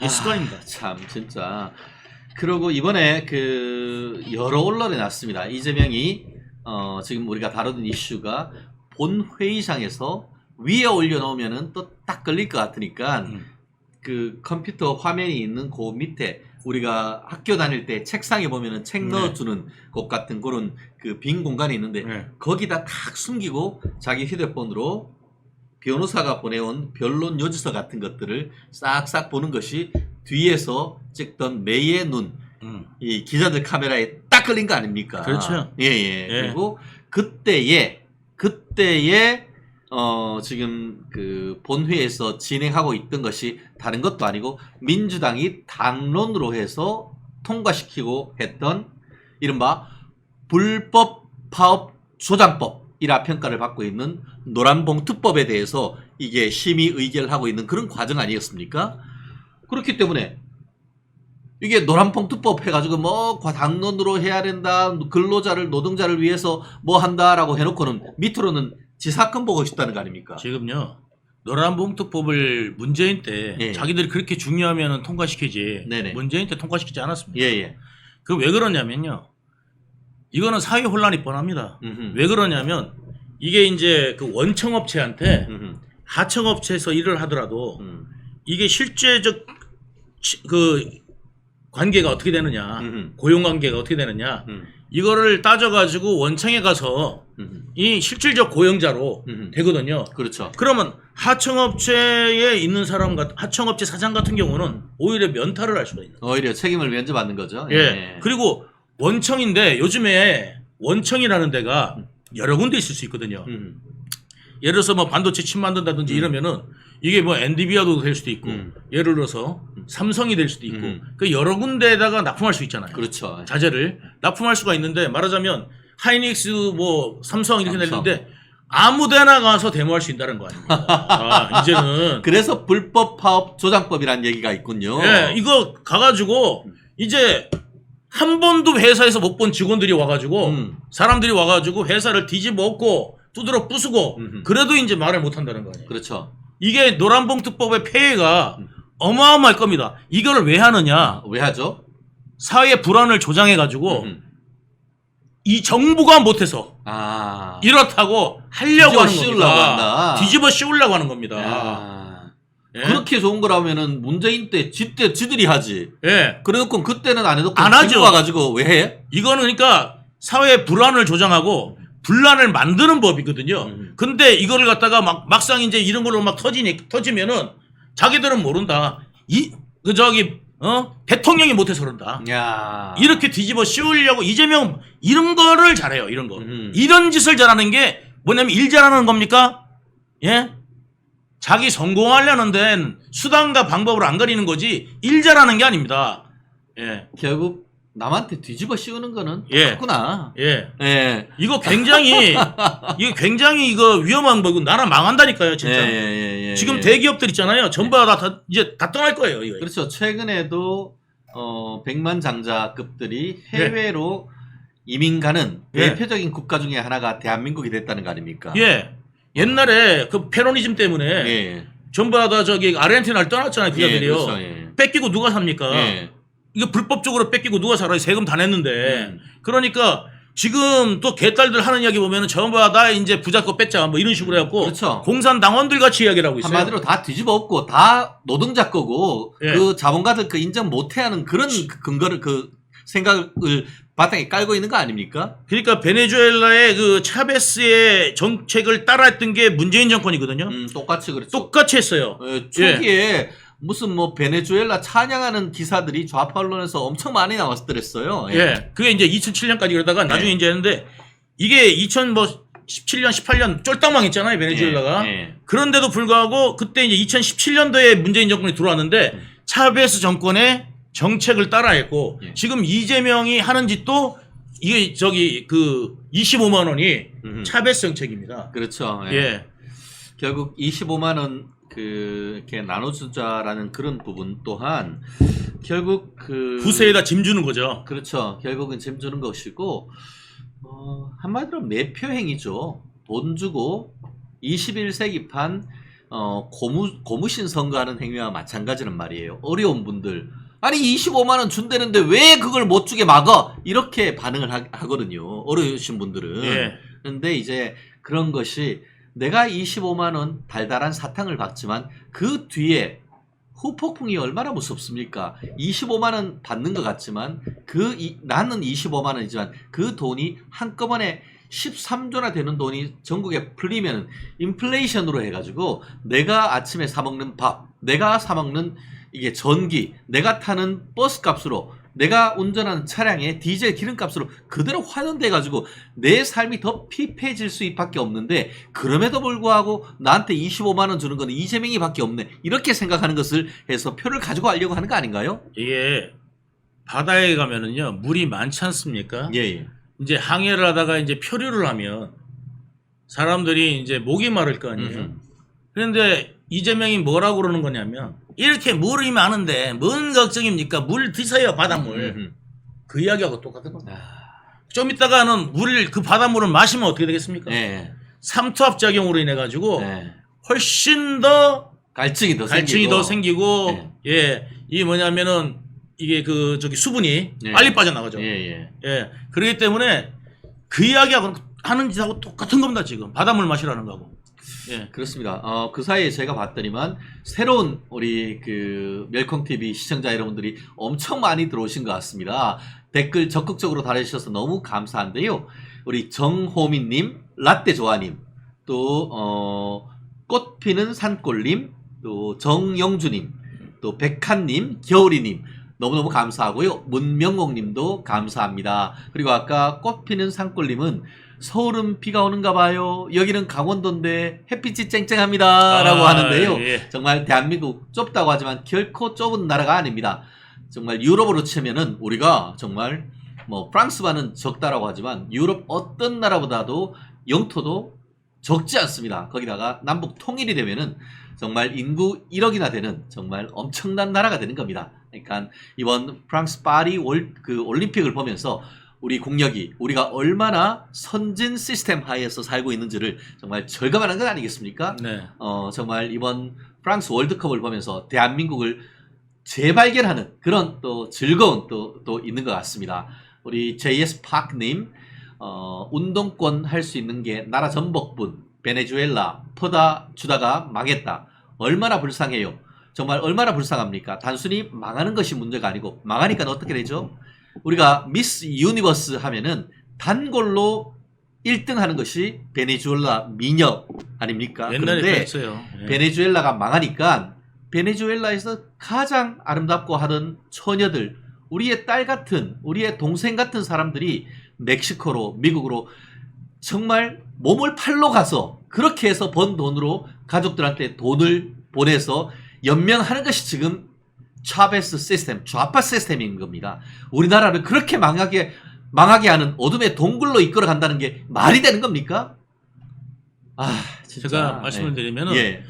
이 습관입니다. 참 진짜. 그리고 이번에 그 여러 언론에 났습니다. 이재명이 지금 우리가 다루던 이슈가 본 회의장에서 위에 올려놓으면은 또 딱 걸릴 것 같으니까 그 컴퓨터 화면이 있는 그 밑에 우리가 학교 다닐 때 책상에 보면은 책 넣어주는 곳 같은 그런 그 빈 공간이 있는데 거기다 탁 숨기고 자기 휴대폰으로 변호사가 보내온 변론 요지서 같은 것들을 싹싹 보는 것이 뒤에서 찍던 메이의 눈, 이 기자들 카메라에 딱 걸린 거 아닙니까? 그렇죠. 예. 예. 그리고 그때에 지금 그 본회에서 진행하고 있던 것이 다른 것도 아니고 민주당이 당론으로 해서 통과시키고 했던 이른바 불법 파업 조장법이라 평가를 받고 있는 노란봉투법에 대해서 이게 심의 의결하고 있는 그런 과정 아니었습니까? 그렇기 때문에 이게 노란봉투법 해가지고 뭐 당론으로 해야 된다, 근로자를 노동자를 위해서 뭐 한다라고 해놓고는 밑으로는 지사건 보고 싶다는 거 아닙니까? 지금요 노란봉투법을 문재인 때 예. 자기들이 그렇게 중요하면 통과시키지 네네. 문재인 때 통과시키지 않았습니다. 예. 그 왜 그러냐면요 이거는 사회 혼란이 뻔합니다. 왜 그러냐면 이게 이제 그 원청업체한테 하청업체에서 일을 하더라도 이게 실제적 그 관계가 어떻게 되느냐, 고용 관계가 어떻게 되느냐, 이거를 따져가지고 원청에 가서 이 실질적 고용자로 되거든요. 그렇죠. 그러면 하청업체에 있는 사람 하청업체 사장 같은 경우는 오히려 면탈을 할 수가 있는. 오히려 책임을 면제받는 거죠. 예. 그리고 원청인데 요즘에 원청이라는 데가 여러 군데 있을 수 있거든요. 예를 들어서 뭐 반도체 칩 만든다든지 이러면은 이게 뭐 엔디비아도 될 수도 있고 예를 들어서 삼성이 될 수도 있고 그 여러 군데에다가 납품할 수 있잖아요. 그렇죠. 자재를 납품할 수가 있는데 말하자면 하이닉스 뭐 삼성 이렇게 삼성. 냈는데 아무데나 가서 데모할 수 있다는 거 아닙니까? 이제는 그래서 불법 파업 조장법이라는 얘기가 있군요. 예, 이거 가가지고 이제 한 번도 회사에서 못 본 직원들이 와가지고 사람들이 와가지고 회사를 뒤집어 엎고 두드러 부수고 그래도 이제 말을 못 한다는 거 아니에요. 그렇죠. 이게 노란봉투법의 폐해가 어마어마할 겁니다. 이걸 왜 하느냐? 왜 하죠? 사회 불안을 조장해가지고 이 정부가 못해서 이렇다고 하려고 하는 겁니다. 뒤집어 씌우려고 하는 겁니다. 예? 그렇게 좋은 거라면은 문재인 때 지들이 하지. 예. 그래놓고 그때는 안 해놓고 안 하죠. 지금 와가지고 왜 해? 이거는 그러니까 사회 불안을 조장하고 분란을 만드는 법이거든요. 근데 이거를 갖다가 막상 이제 이런 걸로 막 터지면은 자기들은 모른다. 대통령이 못해서 그런다. 야. 이렇게 뒤집어 씌우려고 이재명 이런 거를 잘해요. 이런 거. 이런 짓을 잘하는 게 뭐냐면 일 잘하는 겁니까? 예? 자기 성공하려는 데는 수단과 방법을 안 가리는 거지 일 잘하는 게 아닙니다. 예. 결국 남한테 뒤집어 씌우는 거는 예. 똑같구나. 예. 예. 이거 굉장히 이거 위험한 거고 나라 망한다니까요, 진짜. 예. 지금 대기업들 있잖아요. 전부 다 이제 다 떠날 거예요, 이거. 그렇죠. 최근에도 백만장자급들이 해외로 이민 가는 예. 대표적인 국가 중에 하나가 대한민국이 됐다는 거 아닙니까? 예. 옛날에 그 페로니즘 때문에 예. 전부 다 아르헨티나를 떠났잖아요, 그자들이요. 그렇죠. 예. 뺏기고 누가 삽니까? 예. 이거 불법적으로 뺏기고 누가 살아요? 세금 다 냈는데. 그러니까 지금 또 개딸들 하는 이야기 보면은 전부 다 이제 부자 거 뺏자 뭐 이런 식으로 해갖고 그렇죠. 공산당원들 같이 이야기를 하고 있어요. 한마디로 다 뒤집어 엎고 다 노동자 거고 예. 그 자본가들 그 인정 못해하는 그런 근거를 그 생각을 바탕에 깔고 있는 거 아닙니까? 그러니까 베네수엘라의 그 차베스의 정책을 따라했던 게 문재인 정권이거든요. 똑같이 그랬죠. 똑같이 했어요. 초기에 무슨 뭐 베네수엘라 찬양하는 기사들이 좌파 언론에서 엄청 많이 나왔더랬어요. 예. 그게 이제 2007년까지 그러다가 나중에 이제 했는데 이게 2017년, 18년 쫄딱 망했잖아요, 베네수엘라가. 그런데도 불구하고 그때 이제 2017년도에 문재인 정권이 들어왔는데 차베스 정권의 정책을 따라했고 지금 이재명이 하는 짓도 이게 그 25만 원이 차베스 정책입니다. 그렇죠. 예. 결국 25만 원 이렇게 나눠주자라는 그런 부분 또한 결국 부세에다 짐 주는 거죠. 그렇죠. 결국은 짐 주는 것이고 한마디로 매표행위죠. 돈 주고 21세기판 고무신 선거하는 행위와 마찬가지란 말이에요. 어려운 분들 아니 25만 원 준다는데 왜 그걸 못 주게 막아? 이렇게 반응을 하거든요. 어려우신 분들은. 예. 그런데 이제 그런 것이 내가 25만 원 달달한 사탕을 받지만 그 뒤에 후폭풍이 얼마나 무섭습니까? 25만 원 받는 것 같지만 나는 25만 원이지만 그 돈이 한꺼번에 13조나 되는 돈이 전국에 풀리면 인플레이션으로 해가지고 내가 아침에 사 먹는 밥, 내가 사 먹는 이게 전기, 내가 타는 버스 값으로, 내가 운전하는 차량의 디젤 기름값으로 그대로 환원돼가지고 내 삶이 더 피폐해질 수밖에 없는데, 그럼에도 불구하고 나한테 25만 원 주는 건 이재명이 밖에 없네, 이렇게 생각하는 것을 해서 표를 가지고 가려고 하는 거 아닌가요? 이게 바다에 가면은요 물이 많지 않습니까? 예, 예. 이제 항해를 하다가 이제 표류를 하면 사람들이 이제 목이 마를 거 아니에요. 그런데 이재명이 뭐라고 그러는 거냐면, 이렇게 물이 많은데 뭔 걱정입니까? 물 드세요, 바닷물. 그 이야기하고 똑같은 겁니다. 좀 이따가는 그 바닷물을 마시면 어떻게 되겠습니까? 네. 삼투압 작용으로 인해 가지고 네. 훨씬 더 갈증이 갈증이 더 생기고, 네. 예, 이 뭐냐면은 이게 그 저기 수분이 네. 빨리 빠져나가죠. 예. 예, 그렇기 때문에 그 이야기하고 하는 짓하고 똑같은 겁니다. 지금 바닷물 마시라는 거하고. 예. 그렇습니다. 그 사이에 제가 봤더니만 새로운 우리 그 멸콩TV 시청자 여러분들이 엄청 많이 들어오신 것 같습니다. 댓글 적극적으로 달아주셔서 너무 감사한데요. 우리 정호민님, 라떼조아님, 또 꽃피는 산골님, 또 정영주님, 또 백한님, 겨울이님, 너무너무 감사하고요. 문명옥님도 감사합니다. 그리고 아까 꽃피는 산골님은 서울은 비가 오는가 봐요. 여기는 강원도인데 햇빛이 쨍쨍합니다. 라고 하는데요. 예. 정말 대한민국 좁다고 하지만 결코 좁은 나라가 아닙니다. 정말 유럽으로 치면은 우리가 정말 뭐 프랑스만은 적다라고 하지만 유럽 어떤 나라보다도 영토도 적지 않습니다. 거기다가 남북 통일이 되면은 정말 인구 1억이나 되는 정말 엄청난 나라가 되는 겁니다. 그러니까 이번 프랑스 파리 올림픽을 보면서 우리 국력이, 우리가 얼마나 선진 시스템 하에서 살고 있는지를 정말 절감하는 것 아니겠습니까? 네. 정말 이번 프랑스 월드컵을 보면서 대한민국을 재발견하는 그런 또 즐거운 또 있는 것 같습니다. 우리 JS 파크님, 운동권 할 수 있는 게 나라 전복분, 베네수엘라, 퍼다 주다가 망했다. 얼마나 불쌍해요. 정말 얼마나 불쌍합니까? 단순히 망하는 것이 문제가 아니고, 망하니까 어떻게 되죠? 우리가 미스 유니버스 하면은 단골로 1등 하는 것이 베네수엘라 미녀 아닙니까? 옛날에 그런데 그랬어요. 예. 베네수엘라가 망하니까 베네수엘라에서 가장 아름답고 하던 처녀들, 우리의 딸 같은, 우리의 동생 같은 사람들이 멕시코로, 미국으로 정말 몸을 팔러 가서 그렇게 해서 번 돈으로 가족들한테 돈을 보내서 연명하는 것이 지금 차베스 시스템, 좌파 시스템인 겁니다. 우리나라를 그렇게 망하게 하는 어둠의 동굴로 이끌어 간다는 게 말이 되는 겁니까? 진짜. 제가 말씀을 드리면은, 예.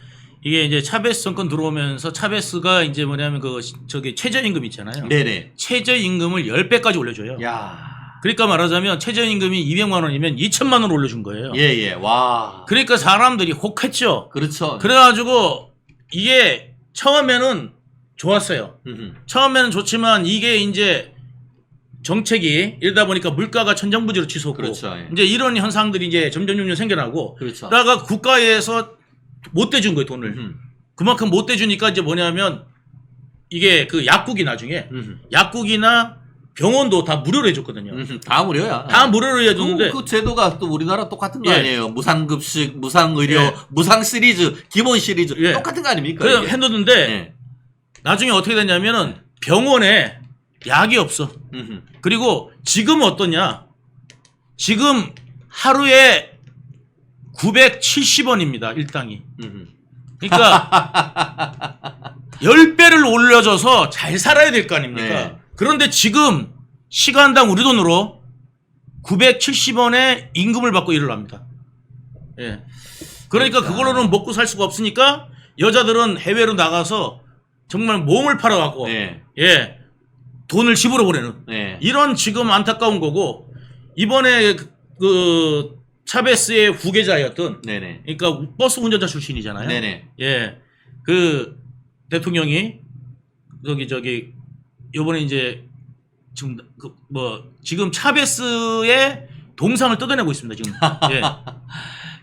이게 이제 차베스 정권 들어오면서 차베스가 이제 뭐냐면 저기 최저임금 있잖아요. 네네. 최저임금을 10배까지 올려줘요. 야. 그러니까 말하자면 최저임금이 200만 원이면 2천만 원 올려준 거예요. 예. 와. 그러니까 사람들이 혹했죠. 그렇죠. 그래가지고 이게 처음에는 좋았어요. 음흠. 처음에는 좋지만 이게 이제 정책이 이러다 보니까 물가가 천정부지로 치솟고, 그렇죠. 예. 이제 이런 현상들이 이제 점점 생겨나고, 그렇죠. 그러다가 국가에서 못 대준 거예요, 돈을. 그만큼 못 대주니까 이제 뭐냐면 이게 그 약국이 나중에 약국이나 병원도 다 무료로 해줬거든요. 다 무료야. 다 무료로 해줬는데 그 제도가 또 우리나라 똑같은 거 예. 아니에요? 무상급식, 무상의료, 예. 무상 시리즈, 기본 시리즈 예. 똑같은 거 아닙니까? 그래서 이게? 해놓는데 예. 나중에 어떻게 됐냐면은 병원에 약이 없어. 그리고 지금 어떠냐? 지금 하루에 970원입니다. 일당이. 그러니까 10배를 올려줘서 잘 살아야 될 거 아닙니까? 네. 그런데 지금 시간당 우리 돈으로 970원의 임금을 받고 일을 합니다. 예. 그러니까 그걸로는 먹고 살 수가 없으니까 여자들은 해외로 나가서 정말 몸을 팔아갖고 네. 예, 돈을 집으로 보내는 네. 이런 지금 안타까운 거고, 이번에 그 차베스의 후계자였던, 네네. 그러니까 버스 운전자 출신이잖아요. 네네. 예, 그 대통령이 저기 요번에 이제 지금 차베스의 동상을 뜯어내고 있습니다 지금. 예.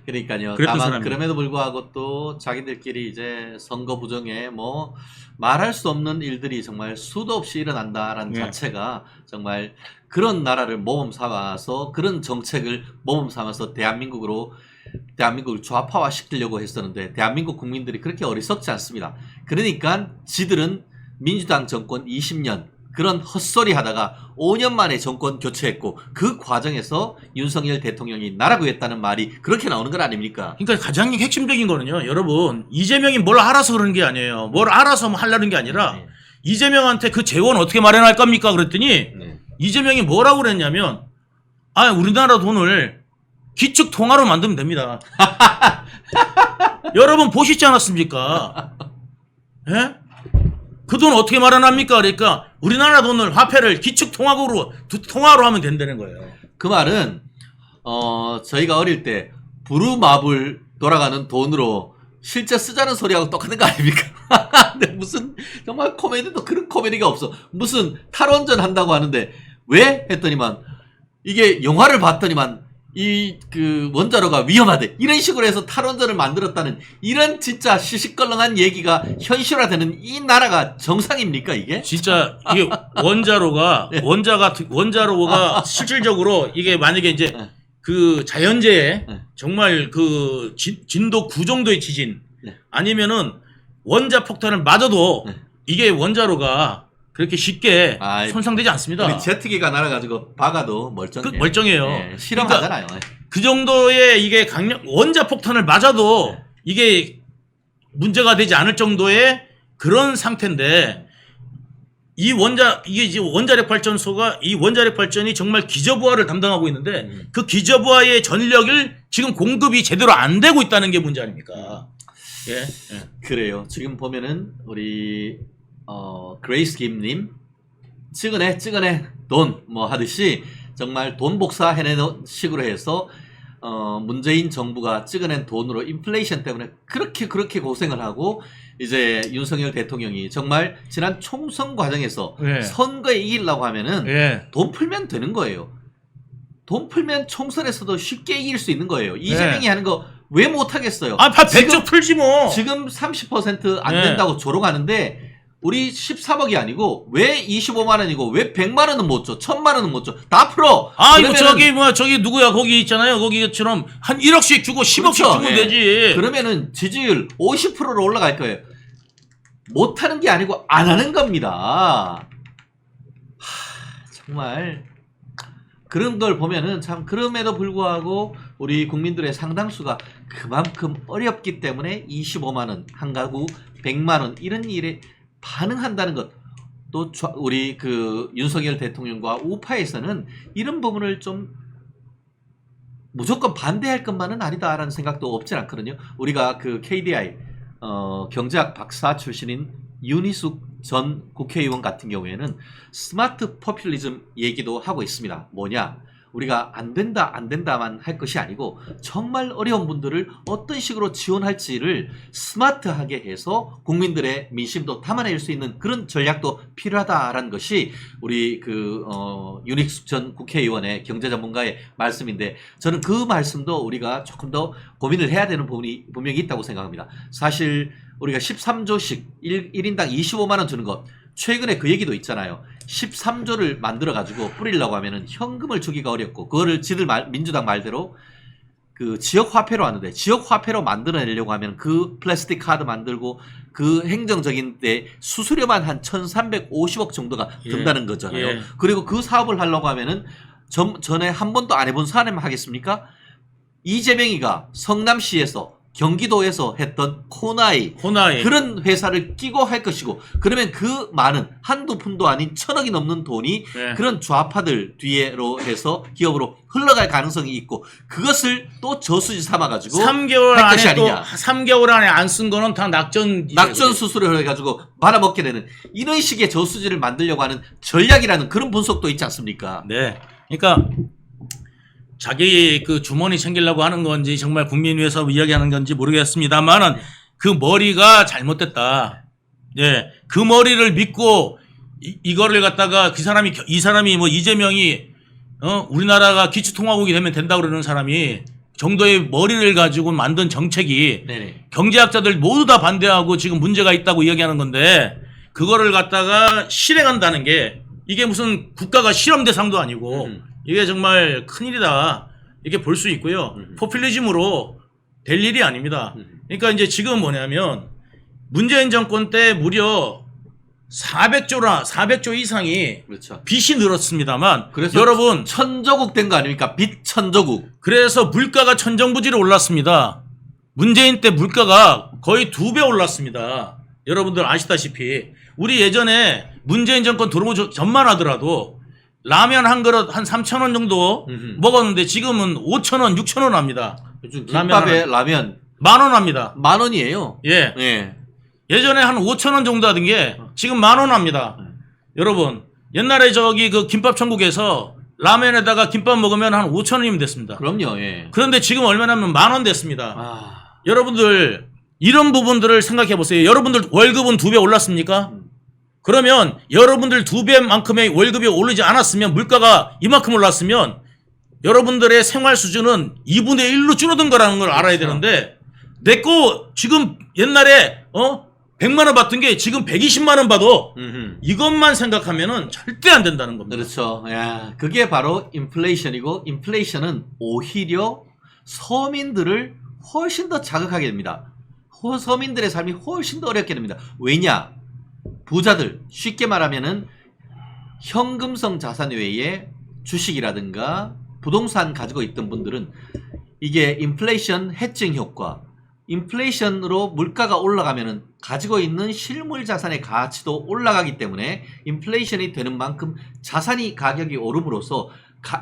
그러니까요. 그랬던 다만 사람이에요. 그럼에도 불구하고 또 자기들끼리 이제 선거 부정에 뭐 말할 수 없는 일들이 정말 수도 없이 일어난다라는 네. 자체가 정말 그런 나라를 모범 삼아서, 그런 정책을 모범 삼아서 대한민국을 좌파화 시키려고 했었는데 대한민국 국민들이 그렇게 어리석지 않습니다. 그러니까 지들은 민주당 정권 20년 그런 헛소리 하다가 5년 만에 정권 교체했고 그 과정에서 윤석열 대통령이 나라 구했다는 말이 그렇게 나오는 건 아닙니까? 그러니까 가장 핵심적인 거는요. 여러분 이재명이 뭘 알아서 그러는 게 아니에요. 뭘 알아서 뭐 하려는 게 아니라 네. 이재명한테 그 재원 어떻게 마련할 겁니까? 그랬더니 네. 이재명이 뭐라고 그랬냐면 우리나라 돈을 기축 통화로 만들면 됩니다. 여러분 보시지 않았습니까? 예? 그 돈 어떻게 마련합니까? 그러니까 우리나라 돈을 화폐를 기축 통화로 하면 된다는 거예요. 그 말은 저희가 어릴 때 부루마블 돌아가는 돈으로 실제 쓰자는 소리하고 똑같은 거 아닙니까? 근데 무슨 정말 코미디도 그런 코미디가 없어. 무슨 탈원전 한다고 하는데 왜 했더니만 이게 영화를 봤더니만 이 그 원자로가 위험하대 이런 식으로 해서 탈원전을 만들었다는 이런 진짜 시시껄렁한 얘기가 현실화되는 이 나라가 정상입니까 이게? 진짜 이게 원자로가 네. 원자로가 실질적으로 이게 만약에 이제 네. 그 자연재해 네. 정말 그 진도 9 정도의 지진 네. 아니면은 원자 폭탄을 맞아도 네. 이게 원자로가 그렇게 쉽게 아이, 손상되지 않습니다. 우리 제트기가 날아가지고 박아도 멀쩡해. 멀쩡해요. 네, 실험하잖아요. 그 정도의 이게 원자 폭탄을 맞아도 네. 이게 문제가 되지 않을 정도의 그런 상태인데 이게 이제 원자력 발전소가 이 원자력 발전이 정말 기저부하를 담당하고 있는데 그 기저부하의 전력을 지금 공급이 제대로 안 되고 있다는 게 문제 아닙니까? 예. 예. 그래요. 지금 보면은 우리 그레이스 김님 찍어내 돈 뭐 하듯이 정말 돈 복사 해내는 식으로 해서 문재인 정부가 찍어낸 돈으로 인플레이션 때문에 그렇게 고생을 하고 이제 윤석열 대통령이 정말 지난 총선 과정에서 예. 선거에 이기려고 하면은 예. 돈 풀면 되는 거예요. 돈 풀면 총선에서도 쉽게 이길 수 있는 거예요. 이재명이 하는 거 왜 못하겠어요? 백조 풀지 뭐. 지금 30%안 네. 된다고 조롱하는데 우리 13억이 아니고 왜 25만 원이고 왜 100만 원은 못 줘? 1000만 원은 못 줘? 다 풀어. 이거 저기 누구야? 거기 있잖아요. 거기처럼 한 1억씩 주고 10억씩 그렇죠. 주면 예. 되지. 그러면은 지지율 50%로 올라갈 거예요. 못 하는 게 아니고 안 하는 겁니다. 정말 그런 걸 보면은 참 그럼에도 불구하고 우리 국민들의 상당수가 그만큼 어렵기 때문에 25만 원 한 가구 100만 원 이런 일에 반응한다는 것. 또 우리 그 윤석열 대통령과 우파에서는 이런 부분을 좀 무조건 반대할 것만은 아니다라는 생각도 없진 않거든요. 우리가 그 KDI 경제학 박사 출신인 윤희숙 전 국회의원 같은 경우에는 스마트 포퓰리즘 얘기도 하고 있습니다. 뭐냐? 우리가 안 된다만 할 것이 아니고 정말 어려운 분들을 어떤 식으로 지원할지를 스마트하게 해서 국민들의 민심도 담아낼 수 있는 그런 전략도 필요하다라는 것이 우리 그 윤희숙 전 국회의원의 경제 전문가의 말씀인데 저는 그 말씀도 우리가 조금 더 고민을 해야 되는 부분이 분명히 있다고 생각합니다. 사실 우리가 13조씩 1인당 25만 원 주는 것 최근에 그 얘기도 있잖아요. 13조를 만들어가지고 뿌리려고 하면은 현금을 주기가 어렵고, 그거를 민주당 말대로 그 지역화폐로 하는데, 지역화폐로 만들어내려고 하면 그 플라스틱 카드 만들고 그 행정적인 데 수수료만 한 1350억 정도가 든다는 거잖아요. 예. 그리고 그 사업을 하려고 하면은 전에 한 번도 안 해본 사람 하겠습니까? 이재명이가 성남시에서 경기도에서 했던 코나이 그런 회사를 끼고 할 것이고, 그러면 그 많은 한두 푼도 아닌 1000억이 넘는 돈이 네. 그런 좌파들 뒤로 해서 기업으로 흘러갈 가능성이 있고, 그것을 또 저수지 삼아가지고 3개월 할 것이 안에 또 아니냐. 3개월 안에 안 쓴 거는 다 낙전 수수료를 해가지고 말아먹게 되는 이런 식의 저수지를 만들려고 하는 전략이라는 그런 분석도 있지 않습니까? 네. 그러니까 자기 그 주머니 챙기려고 하는 건지 정말 국민 위해서 이야기하는 건지 모르겠습니다만은 그 머리가 잘못됐다. 예. 그 머리를 믿고 이거를 갖다가 이 사람이 뭐 이재명이 우리나라가 기초통화국이 되면 된다고 그러는 사람이 정도의 머리를 가지고 만든 정책이 네네. 경제학자들 모두 다 반대하고 지금 문제가 있다고 이야기하는 건데, 그거를 갖다가 실행한다는 게 이게 무슨 국가가 실험 대상도 아니고 이게 정말 큰일이다 이렇게 볼 수 있고요. 포퓰리즘으로 될 일이 아닙니다. 그러니까 이제 지금 뭐냐면 문재인 정권 때 무려 400조 이상이 그렇죠. 빚이 늘었습니다만 그래서 여러분 천조국 된 거 아닙니까? 빚 천조국. 그래서 물가가 천정부지로 올랐습니다. 문재인 때 물가가 거의 2배 올랐습니다. 여러분들 아시다시피 우리 예전에 문재인 정권 들어오기 전만 하더라도 라면 한 그릇 한 3,000원 정도 먹었는데 지금은 5,000원, 6,000원 합니다. 요즘 김밥에 라면 10,000원 합니다. 10,000원이에요. 예. 예. 예전에 한 5,000원 정도 하던 게 지금 10,000원 합니다. 여러분 옛날에 저기 그 김밥 천국에서 라면에다가 김밥 먹으면 한 5,000원이면 됐습니다. 그럼요. 예. 그런데 지금 얼마냐면 10,000원 됐습니다. 아. 여러분들 이런 부분들을 생각해 보세요. 여러분들 월급은 2배 올랐습니까? 그러면 여러분들 2배만큼의 월급이 오르지 않았으면 물가가 이만큼 올랐으면 여러분들의 생활 수준은 2분의 1로 줄어든 거라는 걸 알아야 되는데 내 거 지금 옛날에 100만 원 받던 게 지금 120만 원 받아. 이것만 생각하면은 절대 안 된다는 겁니다. 그렇죠. 야, 그게 바로 인플레이션이고 인플레이션은 오히려 서민들을 훨씬 더 자극하게 됩니다. 서민들의 삶이 훨씬 더 어렵게 됩니다. 왜냐? 부자들, 쉽게 말하면은 현금성 자산 외에 주식이라든가 부동산 가지고 있던 분들은 이게 인플레이션 해증 효과, 인플레이션으로 물가가 올라가면은 가지고 있는 실물 자산의 가치도 올라가기 때문에 인플레이션이 되는 만큼 자산이 가격이 오름으로써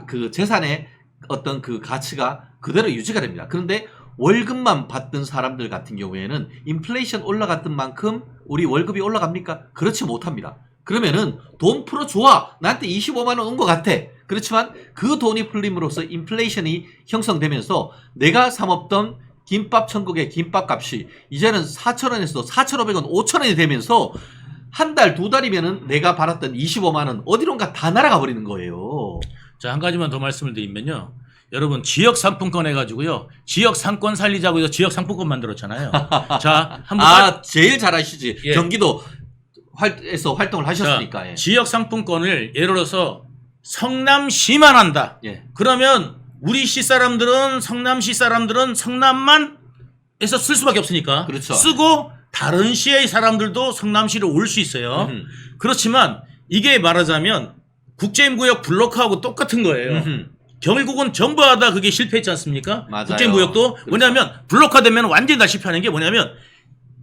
그 재산의 어떤 그 가치가 그대로 유지가 됩니다. 그런데 월급만 받던 사람들 같은 경우에는 인플레이션 올라갔던 만큼 우리 월급이 올라갑니까? 그렇지 못합니다. 그러면은 돈 풀어줘. 나한테 25만 원 온 것 같아. 그렇지만 그 돈이 풀림으로써 인플레이션이 형성되면서 내가 사 먹던 김밥 천국의 김밥 값이 이제는 4,000원에서 4,500원, 5,000원이 되면서 한 달, 두 달이면은 내가 받았던 25만 원 어디론가 다 날아가 버리는 거예요. 자, 한 가지만 더 말씀을 드리면요. 여러분 지역 상품권 해가지고요. 지역 상권 살리자고 해서 지역 상품권 만들었잖아요. 자, 한번 제일 잘 아시지. 예. 경기도 에서 활동을 하셨으니까. 자, 예. 지역 상품권을 예를 들어서 성남시만 한다. 예. 그러면 우리 시 사람들은 성남시 사람들은 성남만 에서 쓸 수밖에 없으니까 그렇죠. 쓰고 다른 시의 사람들도 성남시로 올 수 있어요. 그렇지만 이게 말하자면 국제구역 블록하고 똑같은 거예요. 결국은 전부 다 그게 실패했지 않습니까? 맞아요. 국제무역도 그렇죠. 뭐냐면 블록화되면 완전히 다 실패하는 게 뭐냐면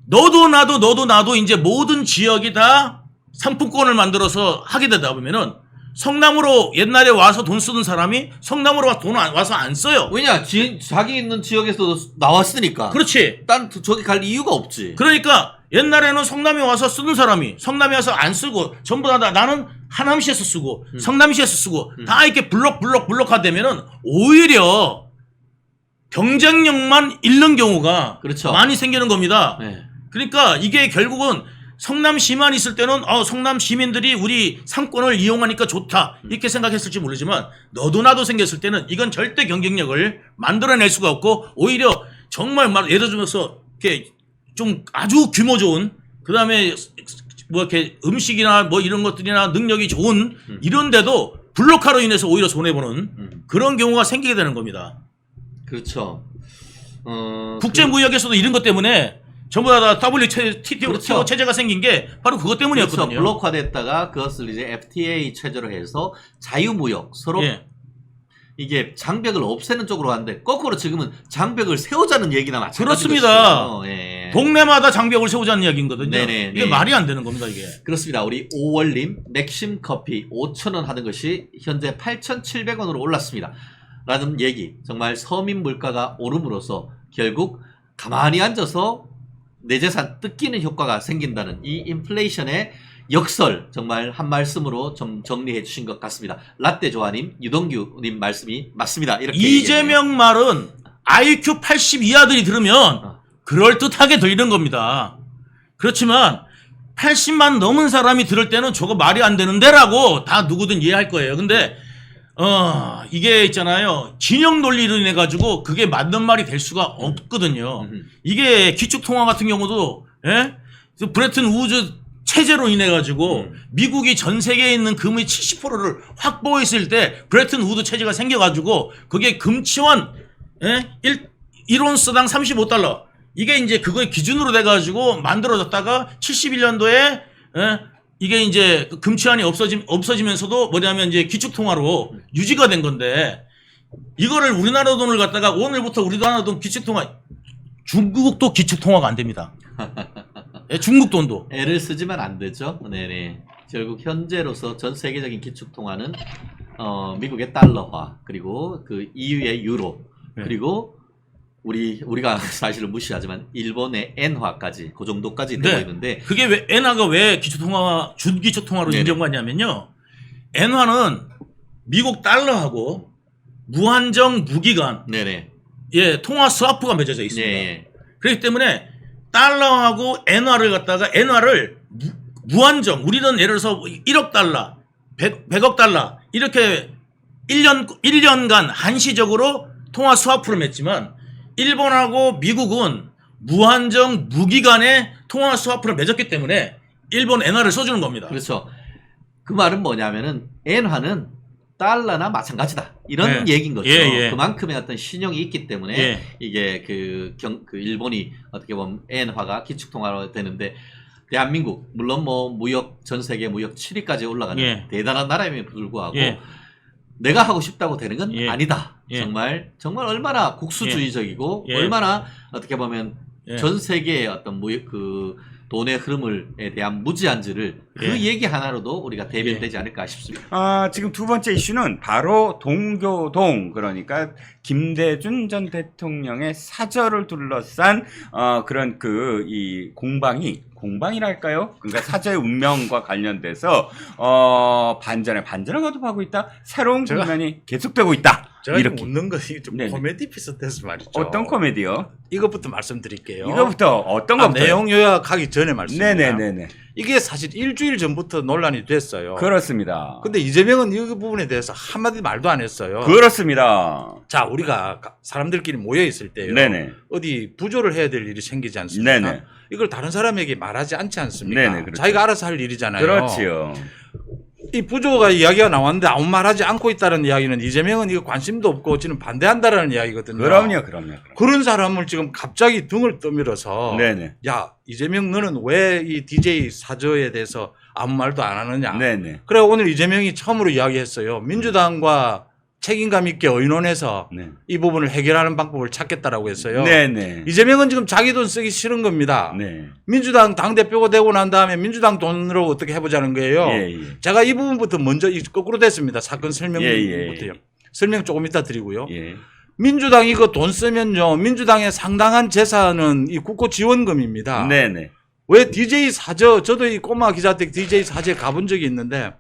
너도 나도 이제 모든 지역이 다 상품권을 만들어서 하게 되다 보면은 성남으로 옛날에 와서 돈 쓰던 사람이 성남으로 와서 돈 와서 안 써요. 왜냐? 자기 있는 지역에서 나왔으니까. 그렇지. 딴 저기 갈 이유가 없지. 그러니까 옛날에는 성남에 와서 쓰는 사람이 성남에 와서 안 쓰고 전부 다 나는 하남시에서 쓰고 성남시에서 쓰고 다 이렇게 블록화되면은 오히려 경쟁력만 잃는 경우가 그렇죠. 많이 생기는 겁니다. 네. 그러니까 이게 결국은 성남시만 있을 때는 성남 시민들이 우리 상권을 이용하니까 좋다 이렇게 생각했을지 모르지만 너도 나도 생겼을 때는 이건 절대 경쟁력을 만들어낼 수가 없고 오히려 정말 예를 들어서 이렇게 좀 아주 규모 좋은 그다음에 뭐 이렇게 음식이나 뭐 이런 것들이나 능력이 좋은 이런데도 블록화로 인해서 오히려 손해보는 그런 경우가 생기게 되는 겁니다. 그렇죠. 국제무역에서도 이런 것 때문에 전부 다 WTO 그렇죠. 체제가 생긴 게 바로 그것 때문이었거든요. 그렇죠. 블록화됐다가 그것을 이제 FTA 체제로 해서 자유무역 서로 예. 이게 장벽을 없애는 쪽으로 하는데 거꾸로 지금은 장벽을 세우자는 얘기나 마찬가지죠. 그렇습니다. 예. 동네마다 장벽을 세우자는 이야기거든요. 네네, 이게 네. 말이 안 되는 겁니다. 이게. 그렇습니다. 우리 5월님 맥심 커피 5,000원 하는 것이 현재 8,700원으로 올랐습니다. 라는 얘기. 정말 서민 물가가 오름으로써 결국 가만히 앉아서 내 재산 뜯기는 효과가 생긴다는 이 인플레이션의 역설 정말 한 말씀으로 좀 정리해 주신 것 같습니다. 라떼 조아님, 유동규님 말씀이 맞습니다. 이렇게 이재명 말은 IQ 80 이하들이 들으면 그럴듯하게 들리는 겁니다. 그렇지만 80만 넘은 사람이 들을 때는 저거 말이 안 되는데라고 다 누구든 이해할 거예요. 근데 이게 있잖아요. 진영 논리로 인해 가지고 그게 맞는 말이 될 수가 없거든요. 이게 기축통화 같은 경우도 브레튼 우즈 체제로 인해 가지고 미국이 전 세계에 있는 금의 70%를 확보했을 때 브레튼 우드 체제가 생겨 가지고 그게 금치원 1온스당 35달러 이게 이제 그거의 기준으로 돼 가지고 만들어졌다가 71년도에 이게 이제 그 금치안이 없어지면서도 뭐냐면 이제 기축통화로 유지가 된 건데 이거를 우리나라 돈을 갖다가 오늘부터 우리나라 돈 기축통화 중국도 기축통화가 안 됩니다. 예, 중국 돈도. 애를 쓰지만 안 되죠. 네네. 결국 현재로서 전 세계적인 기축 통화는 미국의 달러화 그리고 그 EU의 유로 네. 그리고 우리가 사실은 무시하지만 일본의 엔화까지 그 정도까지 되고 네. 있는데 그게 왜 엔화가 왜 기축통화 준기축통화로 네네. 인정받냐면요. 엔화는 미국 달러하고 무한정 무기간 네네. 예, 통화 스와프가 맺어져 있습니다. 네. 그렇기 때문에 달러하고 엔화를 갖다가 엔화를 무한정 우리는 예를 들어서 1억 달러, 100억 달러 이렇게 1년간 한시적으로 통화 스와프를 맺지만 일본하고 미국은 무한정 무기간의 통화 스와프를 맺었기 때문에 일본 엔화를 써주는 겁니다. 그렇죠. 그 말은 뭐냐면은 엔화는 달러나 마찬가지다 이런 네. 얘기인 거죠. 예, 예. 그만큼의 어떤 신용이 있기 때문에 예. 이게 그 일본이 어떻게 보면 엔화가 기축통화로 되는데 대한민국 물론 뭐 무역 전 세계 무역 7위까지 올라가는 예. 대단한 나라임에도 불구하고 예. 내가 하고 싶다고 되는 건 예. 아니다. 예. 정말 얼마나 국수주의적이고 예. 얼마나 어떻게 보면 예. 전 세계의 어떤 무역 그 돈의 흐름에 대한 무지한지를 그 예. 얘기 하나로도 우리가 대변되지 않을까 싶습니다. 지금 두 번째 이슈는 바로 동교동, 그러니까 김대중 전 대통령의 사저를 둘러싼 그런 그 이 공방이랄까요? 그러니까 사저의 운명과 관련돼서 반전에 거듭하고 있다. 새로운 국면이 계속되고 있다. 제가 이렇게. 지금 웃는 것이 좀 네네. 코미디 비슷해서 말이죠. 어떤 코미디요? 이것부터 말씀드릴게요. 이거부터 어떤 것부터? 내용 요약하기 전에 말씀드립니다. 네네네네. 이게 사실 일주일 전부터 논란이 됐어요. 그렇습니다. 근데 이재명은 이 부분에 대해서 한마디 말도 안 했어요. 그렇습니다. 자, 우리가 사람들끼리 모여 있을 때요. 네네. 어디 부조를 해야 될 일이 생기지 않습니까? 네네. 이걸 다른 사람에게 말하지 않지 않습니까? 네네, 그렇죠. 자기가 알아서 할 일이잖아요. 그렇지요. 이 부조가 이야기가 나왔는데 아무 말하지 않고 있다는 이야기는 이재명은 이거 관심도 없고 지금 반대한다라는 이야기거든요. 그럼요. 그런 사람을 지금 갑자기 등을 떠밀어서 네네. 야, 이재명 너는 왜 이 DJ 사저에 대해서 아무 말도 안 하느냐. 네네. 그래 오늘 이재명이 처음으로 이야기했어요. 민주당과 책임감 있게 의논해서 네. 이 부분을 해결하는 방법을 찾겠다라고 했어요. 네네. 이재명은 지금 자기 돈 쓰기 싫은 겁니다. 네. 민주당 당대표가 되고 난 다음에 민주당 돈으로 어떻게 해보자는 거예요. 예, 예. 제가 이 부분부터 먼저 거꾸로 됐습니다. 사건 설명부터요. 예. 설명 조금 이따 드리고요. 예. 민주당 이거 돈 쓰면요. 민주당의 상당한 재산은 이 국고 지원금입니다. 네네. 왜 DJ 사저, 저도 이 꼬마 기자 때 DJ 사저에 가본 적이 있는데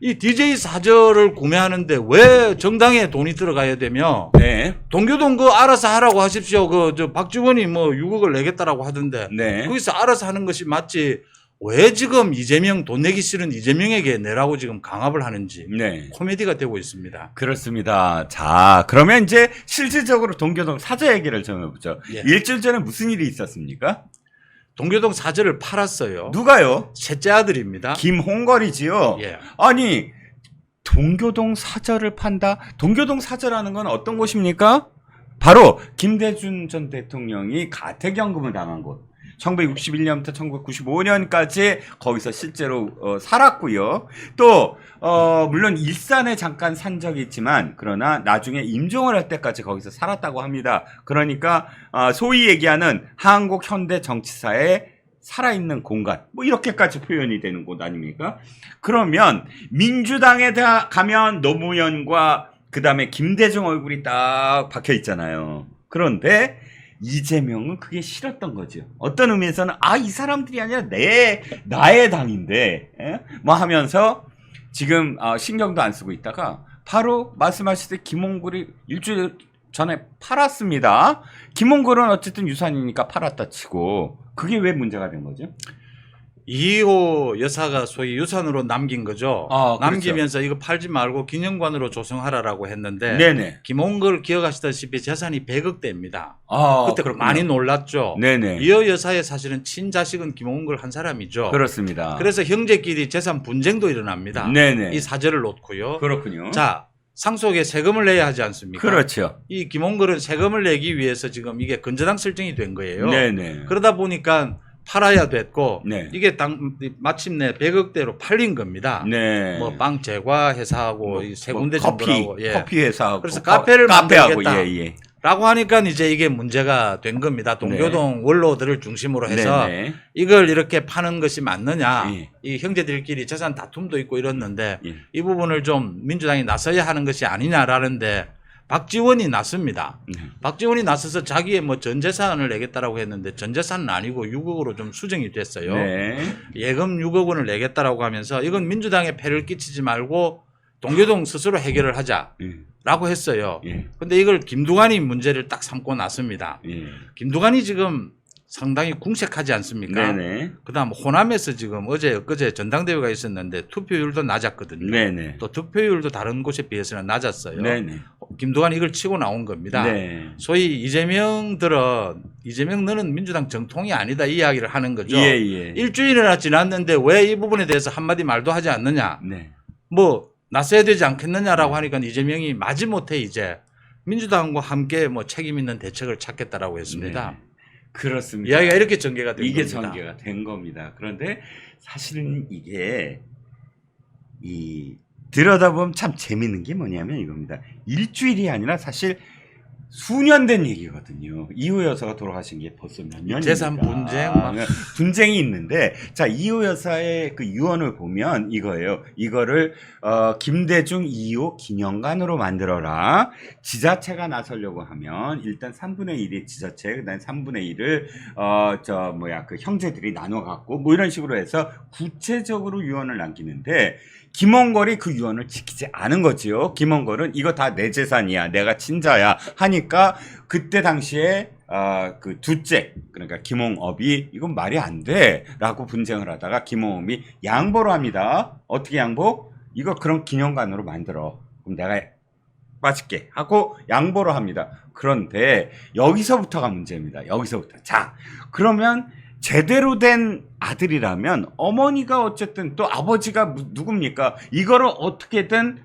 이 DJ 사저를 구매하는데 왜 정당에 돈이 들어가야 되며 네. 동교동 그거 알아서 하라고 하십시오. 저 박주원이 뭐 6억을 내겠다라고 하던데 네. 거기서 알아서 하는 것이 맞지 왜 지금 이재명 돈 내기 싫은 이재명에게 내라고 지금 강압을 하는지 네. 코미디가 되고 있습니다. 그렇습니다. 자, 그러면 이제 실질적으로 동교동 사저 얘기를 좀 해보죠. 예. 일주일 전에 무슨 일이 있었습니까? 동교동 사저를 팔았어요. 누가요? 셋째 아들입니다. 김홍걸이지요. 예. 아니, 동교동 사저를 판다? 동교동 사저라는 건 어떤 곳입니까? 바로 김대중 전 대통령이 가택연금을 당한 곳. 1961년부터 1995년까지 거기서 실제로 살았고요. 또 물론 일산에 잠깐 산 적이 있지만 그러나 나중에 임종을 할 때까지 거기서 살았다고 합니다. 그러니까 소위 얘기하는 한국 현대 정치사의 살아있는 공간, 뭐 이렇게까지 표현이 되는 곳 아닙니까? 그러면 민주당에 가면 노무현과 그 다음에 김대중 얼굴이 딱 박혀 있잖아요. 그런데 이재명은 그게 싫었던 거죠. 어떤 의미에서는 이 사람들이 아니라 나의 당인데 뭐 하면서 지금 신경도 안 쓰고 있다가 바로 말씀하실 때 김홍걸이 일주일 전에 팔았습니다. 김홍걸은 어쨌든 유산이니까 팔았다 치고 그게 왜 문제가 된 거죠? 이호 여사가 소위 유산으로 남긴 거죠. 그렇죠. 남기면서 이거 팔지 말고 기념관으로 조성하라라고 했는데 네네. 김홍걸 기억하시다시피 재산이 100억대입니다. 그때 그렇군요. 많이 놀랐죠. 네네. 이호 여사의 사실은 친자식은 김홍걸 한 사람이죠. 그렇습니다. 그래서 형제끼리 재산 분쟁도 일어납니다. 네네. 이 사절을 놓고요. 그렇군요. 자, 상속에 세금을 내야 하지 않습니까? 그렇죠. 이 김홍걸은 세금을 내기 위해서 지금 이게 건전한 설정이 된 거예요. 네네. 그러다 보니까 팔아야 됐고 네. 이게 마침내 100억대로 팔린 겁니다. 네. 뭐 빵 제과 회사하고 이세 군데 커피, 정도라고. 예. 커피 회사하고 그래서 카페를 카페하고 만들겠다. 예. 라고 하니까 이제 이게 문제가 된 겁니다. 동교동 원로들을 중심으로 해서 네. 이걸 이렇게 파는 것이 맞느냐. 예. 이 형제들끼리 재산 다툼도 있고 이랬는데 예. 이 부분을 좀 민주당이 나서야 하는 것이 아니냐라는데 박지원이 나섭니다. 박지원이 나서서 자기의 뭐 전 재산을 내겠다라고 했는데 전 재산은 아니고 6억으로 좀 수정이 됐어요. 네. 예금 6억 원을 내겠다라고 하면서 이건 민주당에 폐를 끼치지 말고 동교동 스스로 해결을 하자라고 했어요. 예. 근데 이걸 김두관이 문제를 딱 삼고 나섭니다. 예. 김두관이 지금 상당히 궁색하지 않습니까? 네네. 그다음 호남에서 지금 어제 엊그제 전당대회가 있었는데 투표율도 낮았거든요. 네네. 또 득표율도 다른 곳에 비해서는 낮았어요. 네네. 김두관이 이걸 치고 나온 겁니다. 네. 소위 이재명 너는 민주당 정통이 아니다 이 이야기를 하는 거죠. 예, 예. 일주일이나 지났는데 왜 이 부분에 대해서 한마디 말도 하지 않느냐. 네. 뭐 나서야 되지 않겠느냐라고 하니까 이재명이 마지못해 이제 민주당과 함께 뭐 책임 있는 대책을 찾겠다라고 했습니다. 네. 그렇습니다. 이야기가 이렇게 전개가 된 이게 겁니다. 전개가 된 겁니다. 그런데 사실은 이게 들여다보면 참 재밌는 게 뭐냐면 이겁니다. 일주일이 아니라 사실 수년 된 얘기거든요. 이호 여사가 돌아가신 게 벌써 몇 년입니까? 재산 분쟁 분쟁이 있는데 자 이호 여사의 그 유언을 보면 이거예요. 이거를 김대중 2호 기념관으로 만들어라. 지자체가 나서려고 하면 일단 3분의 1이 지자체, 그다음 3분의 1을 그 형제들이 나눠 갖고 뭐 이런 식으로 해서 구체적으로 유언을 남기는데. 김원걸이 그 유언을 지키지 않은 거지요. 김원걸은 이거 다 내 재산이야. 내가 친자야. 하니까 그때 당시에 그 둘째 그러니까 김홍업이 이건 말이 안 돼. 라고 분쟁을 하다가 김홍업이 양보를 합니다. 어떻게 양보? 이거 그럼 기념관으로 만들어. 그럼 내가 맛있게 하고 양보를 합니다. 그런데 여기서부터가 문제입니다. 여기서부터. 자, 그러면 제대로 된 아들이라면 어머니가 어쨌든 또 아버지가 누굽니까? 이거를 어떻게든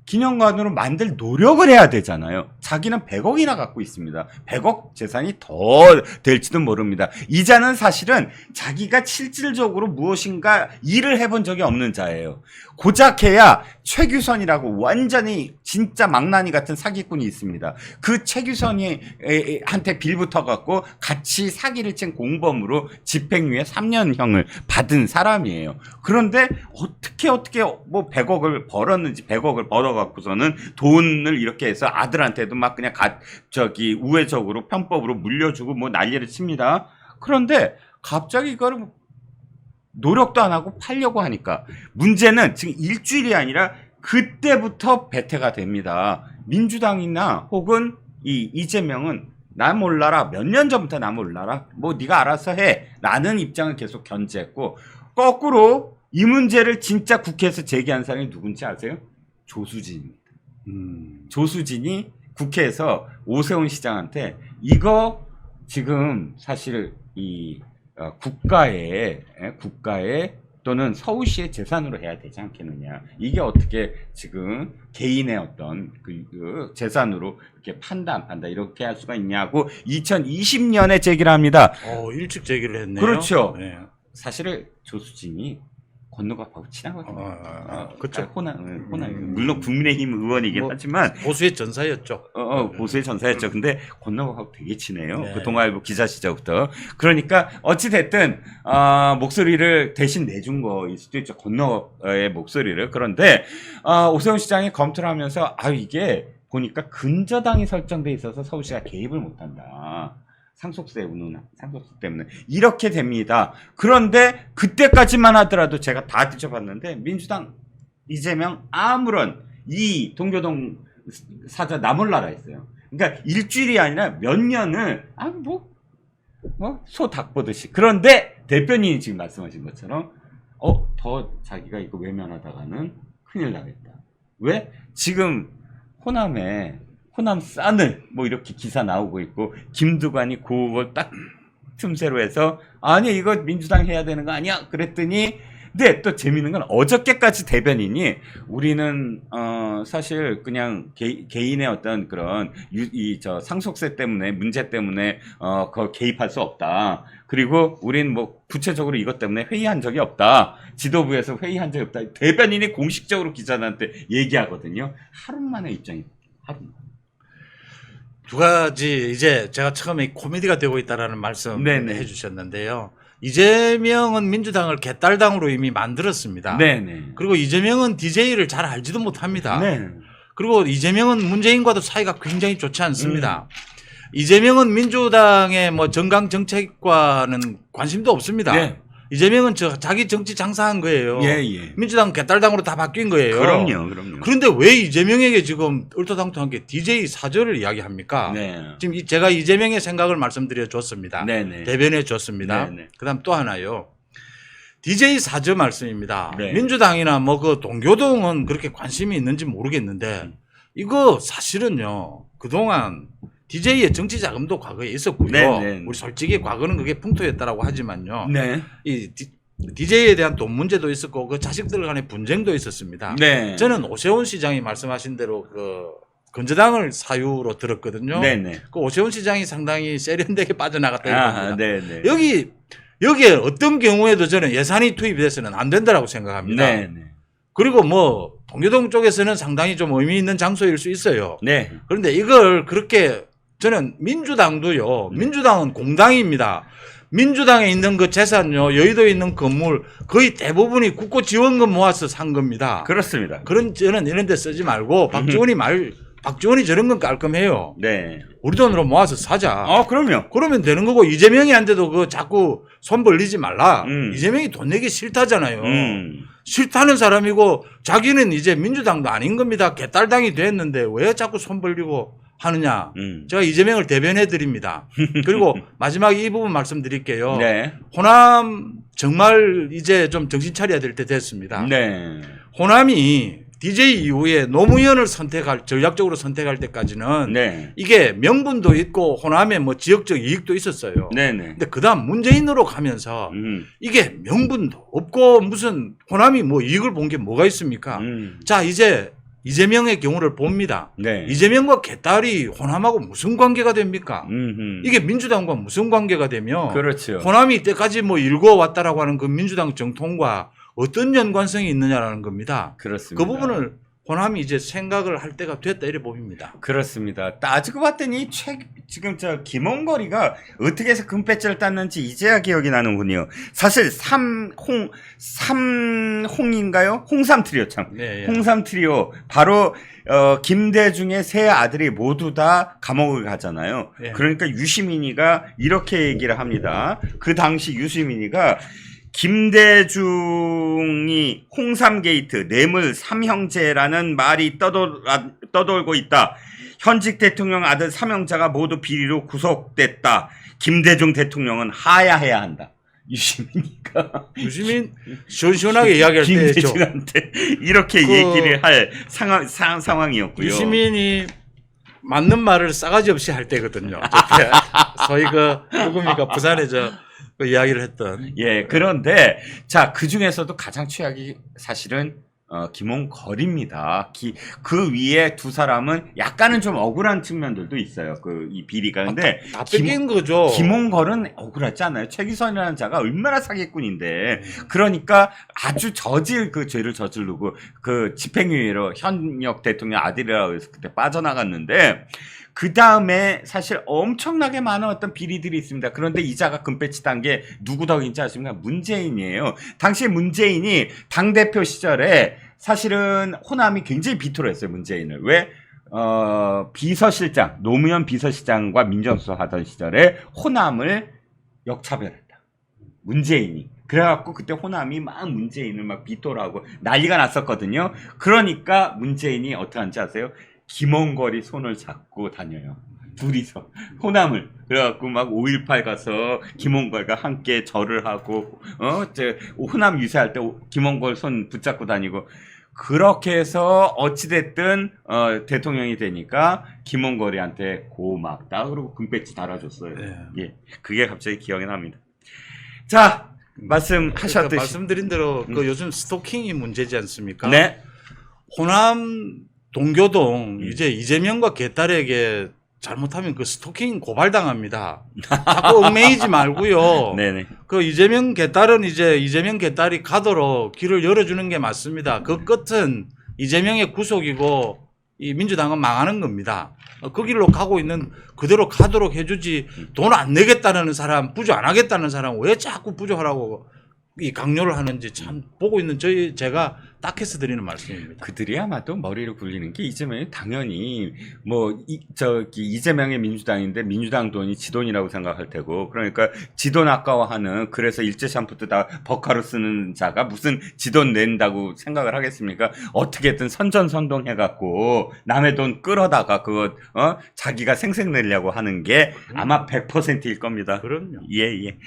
기념관으로 만들 노력을 해야 되잖아요. 자기는 100억이나 갖고 있습니다. 100억 재산이 더 될지도 모릅니다. 이자는 사실은 자기가 실질적으로 무엇인가 일을 해본 적이 없는 자예요. 고작해야 최규선이라고 완전히 진짜 망나니 같은 사기꾼이 있습니다. 그 최규선이 한테 빌붙어갖고 같이 사기를 친 공범으로 집행유예 3년형을 받은 사람이에요. 그런데 어떻게 뭐 100억을 벌었는지 100억을 벌어갖고서는 돈을 이렇게 해서 아들한테도 막 그냥 우회적으로 편법으로 물려주고 뭐 난리를 칩니다. 그런데 갑자기 이거를 노력도 안 하고 팔려고 하니까 문제는 지금 일주일이 아니라 그때부터 배태가 됩니다. 민주당이나 혹은 이재명은 나 몰라라. 몇 년 전부터 나 몰라라. 뭐 네가 알아서 해. 라는 입장을 계속 견제했고 거꾸로 이 문제를 진짜 국회에서 제기한 사람이 누군지 아세요? 조수진입니다. 조수진이 국회에서 오세훈 시장한테 이거 지금 사실 국가의 또는 서울시의 재산으로 해야 되지 않겠느냐. 이게 어떻게 지금 개인의 어떤 그 재산으로 이렇게 판다 안 판다 이렇게 할 수가 있냐고 2020년에 제기를 합니다. 일찍 제기를 했네요. 그렇죠. 네. 사실은 조수진이 건너가고 지나거든요. 그렇죠. 호남 물론 국민의힘 의원이긴 하지만 보수의 전사였죠. 보수의 전사였죠. 근데 건너가고 되게 친해요. 네. 그 동아일보 기자 시절부터. 그러니까 어찌 됐든 목소리를 대신 내준 거일 수도 있죠. 건너의 목소리를. 그런데 오세훈 시장이 검토를 하면서 이게 보니까 근저당이 설정돼 있어서 서울시가 개입을 못한다. 상속세 때문에 이렇게 됩니다. 그런데 그때까지만 하더라도 제가 다 뒤져봤는데 민주당 이재명 아무런 이 동교동 사저 나몰라라 했어요. 그러니까 일주일이 아니라 몇 년을 소 닭 보듯이. 그런데 대표님이 지금 말씀하신 것처럼 더 자기가 이거 외면하다가는 큰일 나겠다. 왜? 지금 호남 싸늘 뭐 이렇게 기사 나오고 있고 김두관이 그걸 딱 틈새로 해서 아니 이거 민주당 해야 되는 거 아니야? 그랬더니 근데 또 재밌는 건 어저께까지 대변인이 우리는 사실 그냥 개인의 어떤 그런 저 상속세 때문에 문제 때문에 그 개입할 수 없다. 그리고 우린 뭐 구체적으로 이것 때문에 회의한 적이 없다. 지도부에서 회의한 적이 없다. 대변인이 공식적으로 기자들한테 얘기하거든요. 하루 만에 입장이 하루. 두 가지 이제 제가 처음에 코미디가 되고 있다라는 말씀 네네. 해주셨는데요. 이재명은 민주당을 개딸당으로 이미 만들었습니다. 네네. 그리고 이재명은 DJ를 잘 알지도 못합니다. 네. 그리고 이재명은 문재인과도 사이가 굉장히 좋지 않습니다. 이재명은 민주당의 뭐 정강 정책과는 관심도 없습니다. 네. 이재명은 자기 정치 장사한 거예요. 예, 예. 민주당 개딸당으로 다 바뀐 거예요. 그럼요. 그런데 왜 이재명에게 지금 얼토당토하게 DJ 사저를 이야기합니까? 네. 지금 제가 이재명의 생각을 말씀드려 줬습니다. 네네. 대변해 줬습니다. 네네. 그다음 또 하나요. DJ 사저 말씀입니다. 네. 민주당이나 뭐 그 동교동은 그렇게 관심이 있는지 모르겠는데 이거 사실은요. 그동안 DJ의 정치 자금도 과거에 있었고요. 네네. 우리 솔직히 과거는 그게 풍토였다라고 하지만요. 네. 이 DJ에 대한 돈 문제도 있었고 그 자식들 간의 분쟁도 있었습니다. 네. 저는 오세훈 시장이 말씀하신 대로 그 건재당을 사유로 들었거든요. 네네. 그 오세훈 시장이 상당히 세련되게 빠져나갔다 아, 이겁니다. 네네. 여기에 어떤 경우에도 저는 예산이 투입돼서는 안 된다라고 생각합니다. 네네. 그리고 뭐 동교동 쪽에서는 상당히 좀 의미 있는 장소일 수 있어요. 네. 그런데 이걸 그렇게 저는 민주당도요. 민주당은 공당입니다. 민주당에 있는 그 재산요. 여의도에 있는 건물 거의 대부분이 국고 지원금 모아서 산 겁니다. 그렇습니다. 그런 저는 이런 데 쓰지 말고 박지원이 저런 건 깔끔해요. 네. 우리 돈으로 모아서 사자. 그럼요. 그러면 되는 거고 이재명이 안 돼도 그 자꾸 손 벌리지 말라. 음. 이재명이 돈 내기 싫다잖아요. 음. 싫다는 사람이고 자기는 이제 민주당도 아닌 겁니다. 개딸당이 됐는데 왜 자꾸 손 벌리고 하느냐. 제가 이재명을 대변해 드립니다. 그리고 마지막 이 부분 말씀드릴게요. 네. 호남 정말 이제 좀 정신 차려야 될 때 됐습니다. 네. 호남이 DJ 이후에 노무현을 전략적으로 선택할 때까지는 네. 이게 명분도 있고 호남에 뭐 지역적 이익도 있었어요. 네네. 근데 그다음 문재인으로 가면서 이게 명분도 없고 무슨 호남이 뭐 이익을 본 게 뭐가 있습니까? 자, 이제 이재명의 경우를 봅니다. 네. 이재명과 개딸이 호남하고 무슨 관계가 됩니까? 이게 민주당과 무슨 관계가 되며 그렇죠. 호남이 이때까지 뭐 일궈왔다라고 하는 그 민주당 정통과 어떤 연관성이 있느냐라는 겁니다. 그렇습니다. 그 부분을 호남이 이제 생각을 할 때가 됐다 이래 보입니다. 그렇습니다. 따지고 봤더니 지금 저 김홍거리가 어떻게 해서 금배지를 땄는지 이제야 기억이 나는군요. 사실 삼홍인가요? 홍삼 트리오 참. 네, 예. 홍삼 트리오 바로 김대중의 세 아들이 모두 다 감옥을 가잖아요. 예. 그러니까 유시민이가 이렇게 얘기를 합니다. 그 당시 유시민이가 김대중이 홍삼 게이트, 뇌물 삼형제라는 말이 떠돌고 있다. 현직 대통령 아들 삼형제가 모두 비리로 구속됐다. 김대중 대통령은 하야해야 한다. 유시민 시원시원하게 이야기할 때죠. 김대중한테 이렇게 얘기를 할 상황이었고요. 유시민이 맞는 말을 싸가지 없이 할 때거든요. 저때 소위 누굽니까 부산에 그 이야기를 했던. 예, 그런데 자, 그 중에서도 가장 최악이 사실은 김홍걸입니다. 그 위에 두 사람은 약간은 좀 억울한 측면들도 있어요. 이 비리가. 근데 다 뺏긴 거죠. 김홍걸은 억울하지 않아요. 최기선이라는 자가 얼마나 사기꾼인데. 그러니까 아주 그 죄를 저지르고 그 집행유예로 현역 대통령 아들이라고 해서 그때 빠져나갔는데 그 다음에 사실 엄청나게 많은 어떤 비리들이 있습니다. 그런데 이자가 금배치 딴 게 누구 덕인지 아십니까? 문재인이에요. 당시 문재인이 당대표 시절에 사실은 호남이 굉장히 비토했어요. 문재인을. 왜? 비서실장, 노무현 비서실장과 민정수석 하던 시절에 호남을 역차별했다. 문재인이. 그래갖고 그때 호남이 막 문재인을 막 비토라고 난리가 났었거든요. 그러니까 문재인이 어떻게 하는지 아세요? 김홍걸이 손을 잡고 다녀요. 둘이서 호남을. 그래갖고 막 5.18 가서 김홍걸과 함께 절을 하고 호남 유세할 때 김홍걸 손 붙잡고 다니고 그렇게 해서 어찌됐든 대통령이 되니까 김홍걸이한테 고맙다 그러고 금배지 달아줬어요. 네. 예, 그게 갑자기 기억이 납니다. 자, 말씀하셨듯이 그러니까 말씀드린 대로 그 요즘 스토킹이 문제지 않습니까? 네. 호남 동교동 이제 이재명과 개딸에게 잘못하면 그 스토킹 고발당합니다. 자꾸 얽매이지 말고요. 네네. 그 이재명 개딸은 이제 이재명 개딸이 가도록 길을 열어주는 게 맞습니다. 그 끝은 이재명의 구속이고 이 민주당은 망하는 겁니다. 그 길로 가고 있는 그대로 가도록 해주지 돈 안 내겠다는 사람, 부조 안 하겠다는 사람 왜 자꾸 부조하라고 이 강요를 하는지 참 보고 있는 제가 딱해서 드리는 말씀입니다. 그들이 아마도 머리를 굴리는 게 이재명이 당연히 뭐 이재명의 민주당인데 민주당 돈이 지 돈이라고 생각할 테고 그러니까 지 돈 아까워하는 그래서 일제 샴푸도 다 버카로 쓰는 자가 무슨 지 돈 낸다고 생각을 하겠습니까? 어떻게든 선전선동 해갖고 남의 돈 끌어다가 그거 자기가 생색 내려고 하는 게 아마 100%일 겁니다. 그럼요. 예.